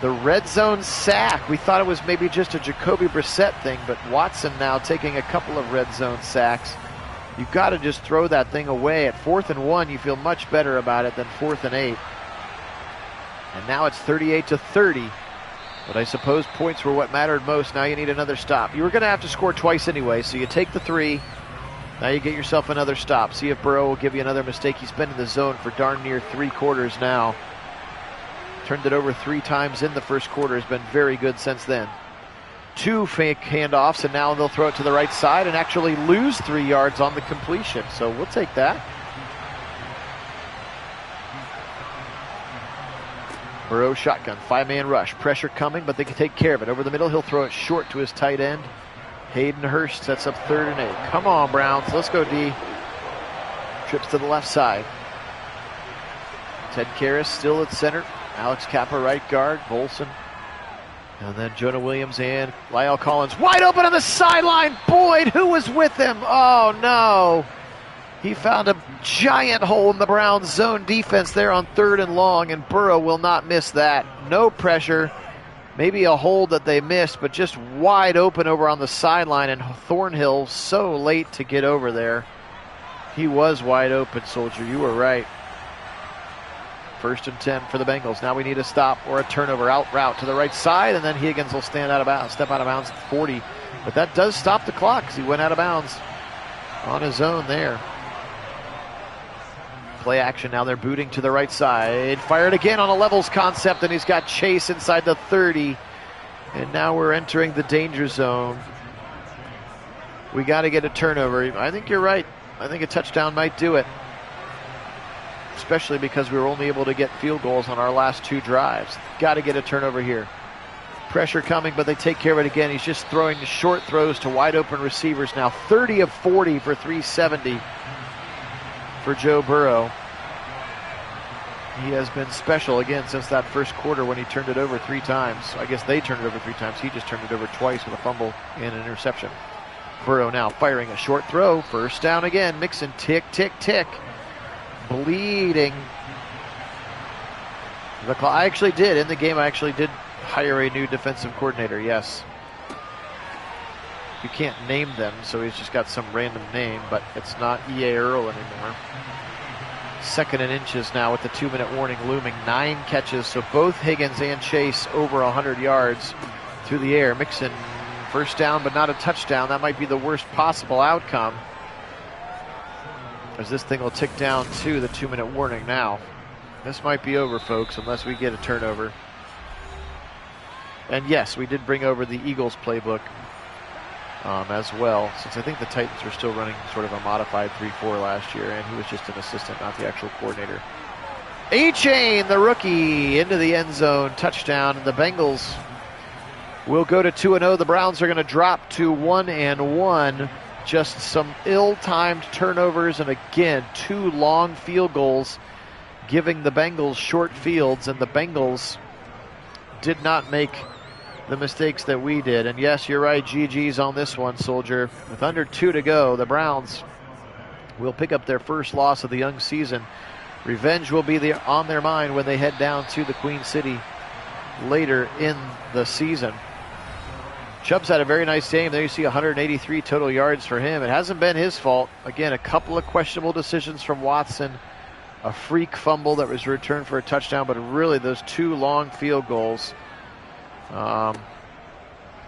the red zone sack. We thought it was maybe just a Jacoby Brissett thing, but Watson now taking a couple of red zone sacks. You've got to just throw that thing away. At 4th and 1, you feel much better about it than 4th and 8. And now it's 38-30. But I suppose points were what mattered most. Now you need another stop. You were going to have to score twice anyway, so you take the 3. Now you get yourself another stop. See if Burrow will give you another mistake. He's been in the zone for darn near 3 quarters now. Turned it over 3 times in the first quarter. Has been very good since then. 2 fake handoffs, and now they'll throw it to the right side and actually lose 3 yards on the completion. So we'll take that. Burrow shotgun, 5-man rush. Pressure coming, but they can take care of it. Over the middle, he'll throw it short to his tight end. Hayden Hurst sets up 3rd and 8. Come on, Browns. Let's go, D. Trips to the left side. Ted Karras still at center. Alex Kappa right guard. Volson. And then Jonah Williams and Lyle Collins wide open on the sideline. Boyd, who was with him? Oh, no. He found a giant hole in the Browns' zone defense there on 3rd and long, and Burrow will not miss that. No pressure. Maybe a hold that they missed, but just wide open over on the sideline, and Thornhill so late to get over there. He was wide open, Soldier. You were right. 1st and 10 for the Bengals. Now we need a stop or a turnover out route to the right side, and then Higgins will step out of bounds at 40. But that does stop the clock because he went out of bounds on his own there. Play action now. They're booting to the right side. Fired again on a levels concept, and he's got Chase inside the 30. And now we're entering the danger zone. We got to get a turnover. I think you're right. I think a touchdown might do it. Especially because we were only able to get field goals on our last 2 drives. Got to get a turnover here. Pressure coming, but they take care of it again. He's just throwing short throws to wide open receivers now. 30 of 40 for 370 for Joe Burrow. He has been special again since that first quarter when he turned it over 3 times. I guess they turned it over 3 times. He just turned it over twice with a fumble and an interception. Burrow now firing a short throw. 1st down again. Mixon tick, tick, tick. Bleeding. I actually did. In the game, I actually did hire a new defensive coordinator, yes. You can't name them, so he's just got some random name, but it's not E.A. Earl anymore. 2nd and inches now with the 2-minute warning looming. 9 catches, so both Higgins and Chase over 100 yards through the air. Mixon, 1st down, but not a touchdown. That might be the worst possible outcome, as this thing will tick down to the 2-minute warning now. This might be over, folks, unless we get a turnover. And yes, we did bring over the Eagles playbook as well, since I think the Titans were still running sort of a modified 3-4 last year, and he was just an assistant, not the actual coordinator. A-Chain, the rookie, into the end zone, touchdown, and the Bengals will go to 2-0. The Browns are going to drop to 1-1. Just some ill-timed turnovers, and again, 2 long field goals, giving the Bengals short fields, and the Bengals did not make the mistakes that we did. And yes, you're right, GG's on this one, Soldier. With under 2 to go, the Browns will pick up their first loss of the young season. Revenge will be on their mind when they head down to the Queen City later in the season. Chubb's had a very nice game. There you see 183 total yards for him. It hasn't been his fault. Again, a couple of questionable decisions from Watson. A freak fumble that was returned for a touchdown, but really those 2 long field goals are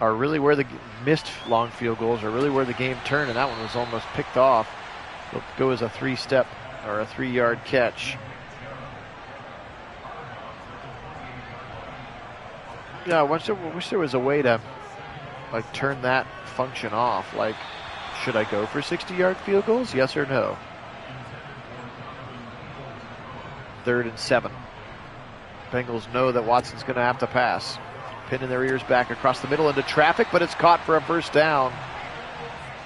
really where the missed long field goals are really where the game turned, and that one was almost picked off. It'll go as a 3-step or a 3-yard catch. Yeah, I wish there was a way to like turn that function off. Like, should I go for 60-yard field goals? Yes or no? 3rd and 7. Bengals know that Watson's going to have to pass. Pinning their ears back across the middle into traffic, but it's caught for a 1st down.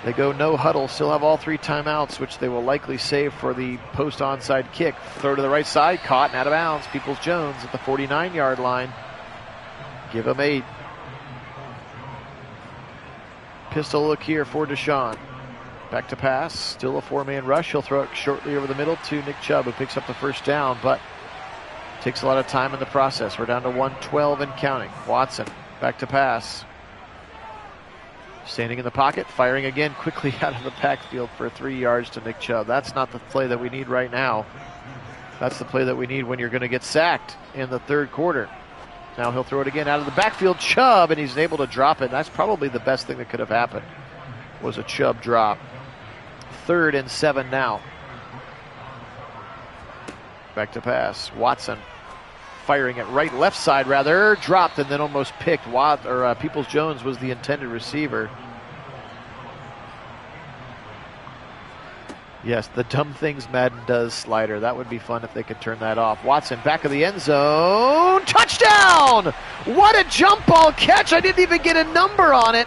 They go no huddle, still have all 3 timeouts, which they will likely save for the post onside kick. Throw to the right side, caught and out of bounds. Peoples-Jones at the 49-yard line. Give him 8. Pistol look here for Deshaun. Back to pass, still a four-man rush. He'll throw it shortly over the middle to Nick Chubb, who picks up the first down, but takes a lot of time in the process. We're down to 112 and counting. Watson, back to pass. Standing in the pocket, firing again quickly out of the backfield for 3 yards to Nick Chubb. That's not the play that we need right now. That's the play that we need when you're going to get sacked in the third quarter. Now he'll throw it again out of the backfield. Chubb, and he's able to drop it. That's probably the best thing that could have happened, was a Chubb drop. 3rd and 7 now. Back to pass. Watson firing it right, left side rather, dropped and then almost picked. Peoples-Jones was the intended receiver. Yes, the dumb things Madden does slider. That would be fun if they could turn that off. Watson, back of the end zone. Touchdown! What a jump ball catch. I didn't even get a number on it.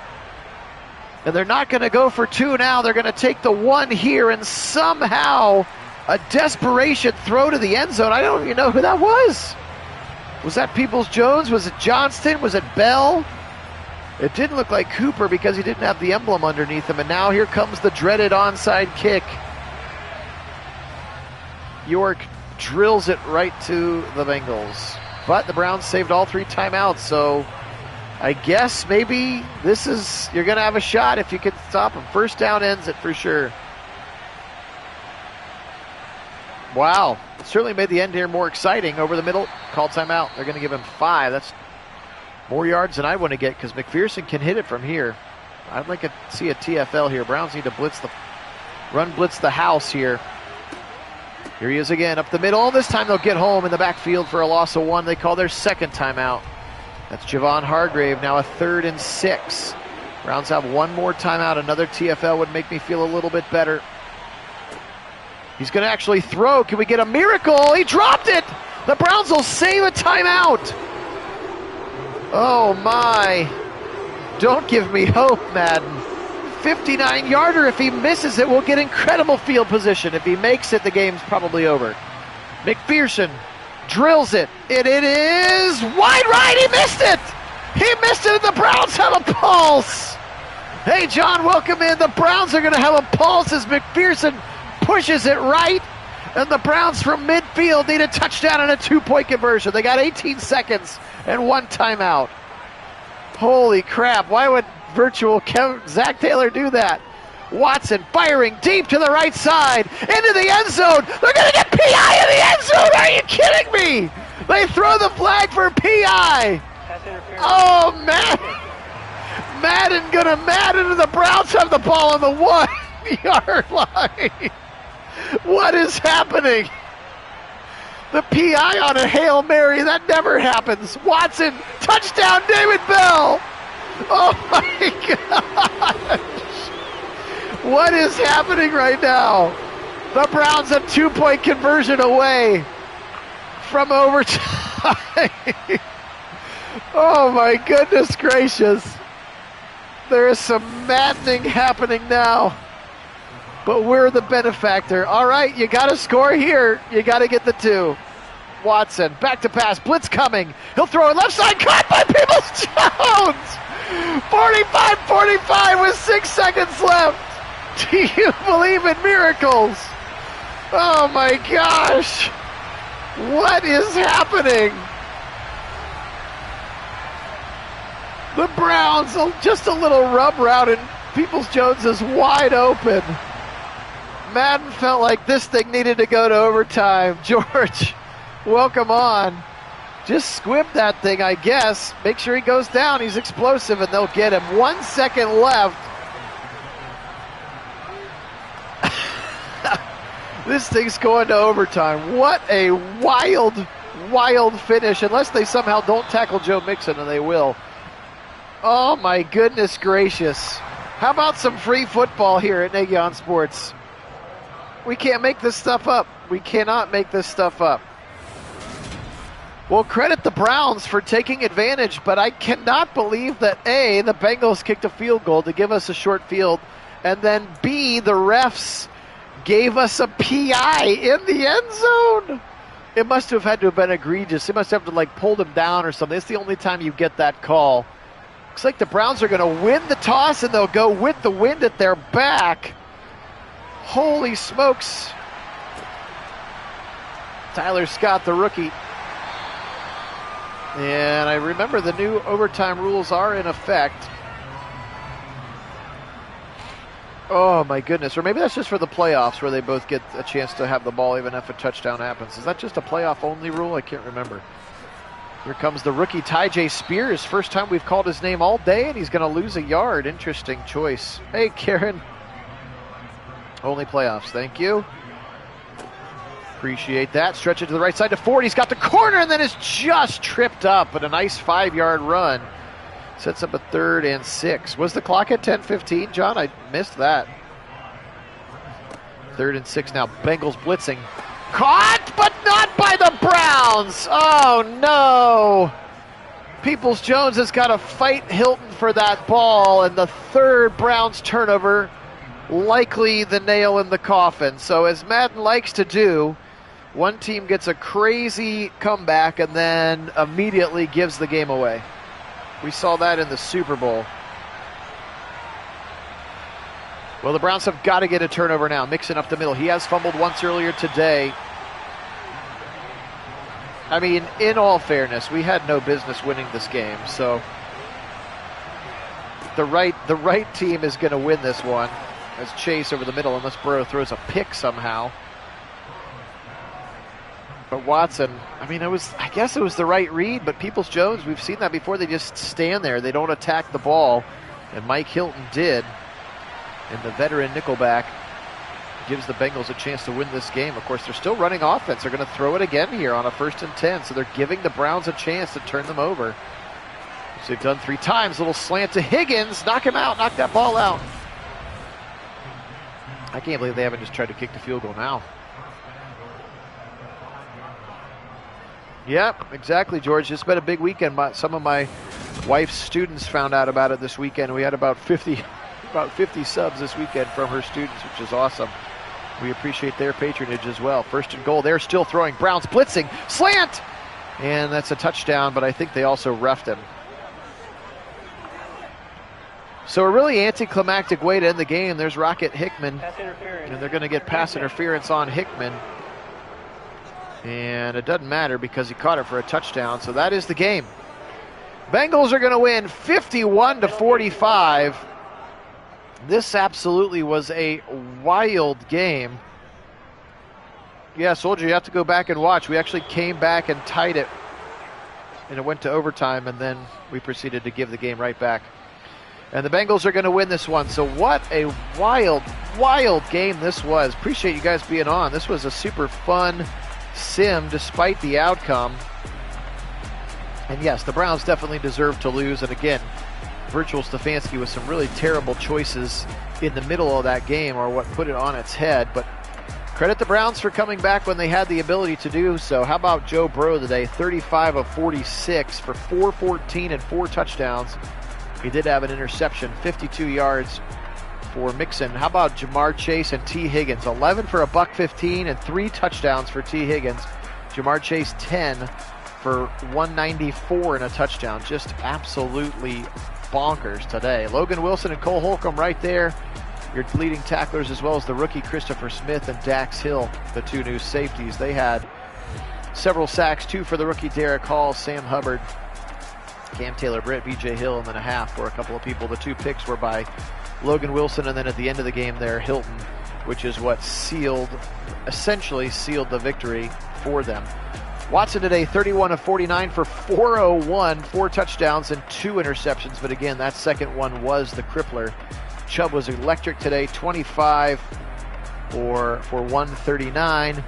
And they're not going to go for 2 now. They're going to take the 1 here, and somehow a desperation throw to the end zone. I don't even know who that was. Was that Peoples-Jones? Was it Johnston? Was it Bell? It didn't look like Cooper because he didn't have the emblem underneath him. And now here comes the dreaded onside kick. York drills it right to the Bengals. But the Browns saved all 3 timeouts, so I guess maybe you're going to have a shot if you can stop him. First down ends it for sure. Wow, certainly made the end here more exciting. Over the middle, call timeout. They're going to give him 5. That's more yards than I want to get because McPherson can hit it from here. I'd like to see a TFL here. Browns need to blitz the house here. Here he is again, up the middle. This time they'll get home in the backfield for a loss of 1. They call their second timeout. That's Javon Hargrave, now a 3rd and 6. Browns have 1 more timeout. Another TFL would make me feel a little bit better. He's going to actually throw. Can we get a miracle? He dropped it. The Browns will save a timeout. Oh my. Don't give me hope, Madden. 59-yarder. If he misses it, we'll get incredible field position. If he makes it, the game's probably over. McPherson drills it. It is wide right. He missed it. He missed it, and the Browns have a pulse. Hey, John, welcome in. The Browns are going to have a pulse as McPherson pushes it right, and the Browns from midfield need a touchdown and a 2-point conversion. They got 18 seconds and 1 timeout. Holy crap, why would virtual Zach Taylor do that? Watson firing deep to the right side, into the end zone. They're going to get PI in the end zone. Are you kidding me? They throw the flag for PI. Oh, Madden going to Madden, and the Browns have the ball on the 1-yard line. What is happening? The PI on a Hail Mary, that never happens. Watson, touchdown, David Bell. Oh my gosh. What is happening right now? The Browns a 2-point conversion away from overtime. Oh my goodness gracious. There is some maddening happening now. But we're the benefactor. All right, you got to score here. You got to get the 2. Watson, back to pass. Blitz coming. He'll throw it left side. Caught by Peoples-Jones. 45-45 with 6 seconds left. Do you believe in miracles? Oh, my gosh. What is happening? The Browns, just a little rub route, and Peoples-Jones is wide open. Madden felt like this thing needed to go to overtime. George, welcome on. Just squib that thing, I guess. Make sure he goes down. He's explosive, and they'll get him. 1 second left. This thing's going to overtime. What a wild, wild finish. Unless they somehow don't tackle Joe Mixon, and they will. Oh, my goodness gracious. How about some free football here at Nagy Sports? We can't make this stuff up. We cannot make this stuff up. Well, credit the Browns for taking advantage, but I cannot believe that A, the Bengals kicked a field goal to give us a short field, and then B, the refs gave us a PI in the end zone. It must have had to have been egregious. They must have to pull them down or something. It's the only time you get that call. Looks like the Browns are going to win the toss, and they'll go with the wind at their back. Holy smokes. Tyler Scott, the rookie. And I remember the new overtime rules are in effect. Oh my goodness. Or maybe that's just for the playoffs where they both get a chance to have the ball even if a touchdown happens. Is that just a playoff only rule? I can't remember. Here comes the rookie Tyjae Spears. First time we've called his name all day, and he's going to lose a yard. Interesting choice. Hey, Karen. Only playoffs. Thank you. Appreciate that. Stretch it to the right side to Ford. He's got the corner and then is just tripped up, but a nice 5-yard run. Sets up a 3rd and 6. Was the clock at 10:15, John? I missed that. 3rd and 6 now. Bengals blitzing. Caught, but not by the Browns. Oh, no. Peoples-Jones has got to fight Hilton for that ball, and the 3rd Browns turnover, likely the nail in the coffin. So as Madden likes to do, one team gets a crazy comeback and then immediately gives the game away. We saw that in the Super Bowl. Well, the Browns have got to get a turnover now. Mixon up the middle. He has fumbled once earlier today. I mean, in all fairness, we had no business winning this game. So the right team is going to win this one. As Chase over the middle, unless Burrow throws a pick somehow. But Watson, I mean, I guess it was the right read, but Peoples-Jones, we've seen that before. They just stand there. They don't attack the ball. And Mike Hilton did. And the veteran nickelback gives the Bengals a chance to win this game. Of course, they're still running offense. They're going to throw it again here on a 1st and 10. So they're giving the Browns a chance to turn them over. Which they've done 3 times. Little slant to Higgins. Knock him out. Knock that ball out. I can't believe they haven't just tried to kick the field goal now. Yep, exactly, George. It's been a big weekend. Some of my wife's students found out about it this weekend. We had about 50 subs this weekend from her students, which is awesome. We appreciate their patronage as well. 1st and goal. They're still throwing. Browns blitzing. Slant! And that's a touchdown, but I think they also reffed him. So a really anticlimactic way to end the game. There's Rocket Hickman. And they're going to get pass interference on Hickman. And it doesn't matter because he caught it for a touchdown. So that is the game. Bengals are going to win 51-45. This absolutely was a wild game. Yeah, Soldier, you have to go back and watch. We actually came back and tied it. And it went to overtime, and then we proceeded to give the game right back. And the Bengals are going to win this one. So what a wild, wild game this was. Appreciate you guys being on. This was a super fun sim despite the outcome. And yes, the Browns definitely deserve to lose. And again, Virtual Stefanski with some really terrible choices in the middle of that game are what put it on its head. But credit the Browns for coming back when they had the ability to do so. How about Joe Burrow today? 35 of 46 for 414 and 4 touchdowns. He did have an interception, 52 yards for Mixon. How about Jamar Chase and T. Higgins? 11 for $115 and 3 touchdowns for T. Higgins. Jamar Chase 10 for 194 and a touchdown. Just absolutely bonkers today. Logan Wilson and Cole Holcomb right there. Your leading tacklers, as well as the rookie Christopher Smith and Dax Hill, the 2 new safeties. They had several sacks, 2 for the rookie Derek Hall, Sam Hubbard, Cam Taylor-Britt, B.J. Hill, and then a half for a couple of people. The 2 picks were by Logan Wilson, and then at the end of the game there, Hilton, which is what essentially sealed the victory for them. Watson today, 31 of 49 for 401, 4 touchdowns and 2 interceptions. But again, that second one was the crippler. Chubb was electric today, 25 for 139.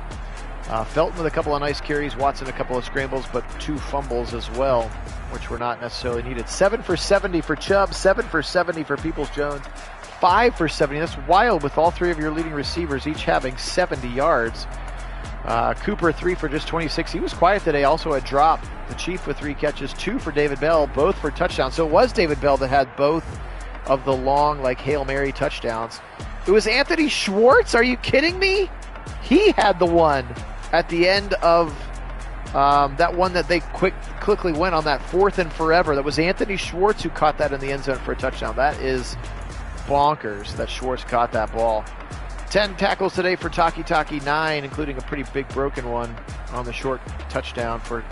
Felton with a couple of nice carries, Watson a couple of scrambles, but 2 fumbles as well, which were not necessarily needed. 7 for 70 for Chubb, 7 for 70 for Peoples-Jones, 5 for 70. That's wild with all 3 of your leading receivers each having 70 yards. Cooper 3 for just 26. He was quiet today, also a drop. The Chief with 3 catches, 2 for David Bell, both for touchdowns. So it was David Bell that had both of the long, Hail Mary touchdowns. It was Anthony Schwartz. Are you kidding me? He had the one at the end of that one that they quickly went on that 4th and forever. That was Anthony Schwartz who caught that in the end zone for a touchdown. That is bonkers that Schwartz caught that ball. 10 tackles today for Taki, 9, including a pretty big broken one on the short touchdown for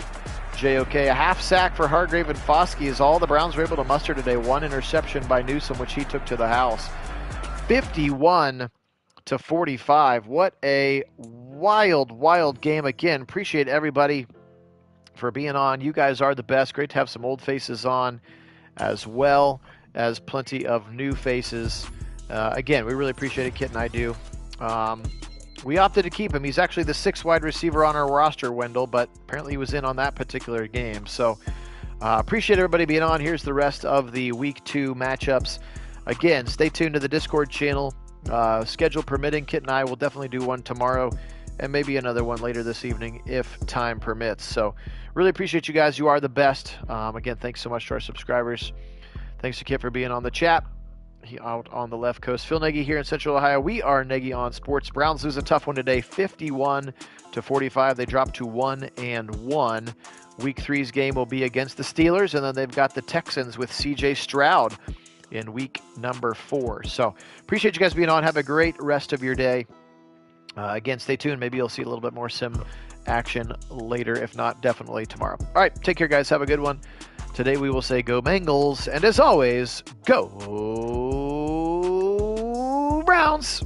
JOK. A half sack for Hargrave and Foskey is all the Browns were able to muster today. One interception by Newsome, which he took to the house. 51-45. What a wild, wild game again. Appreciate everybody for being on. You guys are the best. Great to have some old faces on as well as plenty of new faces. Again, we really appreciate it. Kit and I do. We opted to keep him. He's actually the 6th wide receiver on our roster, Wendell, but apparently he was in on that particular game. So appreciate everybody being on. Here's the rest of the Week 2 matchups. Again, stay tuned to the Discord channel. Schedule permitting, Kit and I will definitely do one tomorrow and maybe another one later this evening if time permits. So really appreciate you guys. You are the best. Again, thanks so much to our subscribers. Thanks to Kit for being on the chat. He out on the left coast. Phil Nagy here in Central Ohio. We are Nagy on Sports. Browns lose a tough one today, 51-45. They drop to 1-1. Week 3's game will be against the Steelers, and then they've got the Texans with C.J. Stroud in week number 4. So appreciate you guys being on. Have a great rest of your day. Again, stay tuned. Maybe you'll see a little bit more sim action later. If not, definitely tomorrow. All right, take care, guys. Have a good one. Today we will say go Bengals, and as always, go Browns!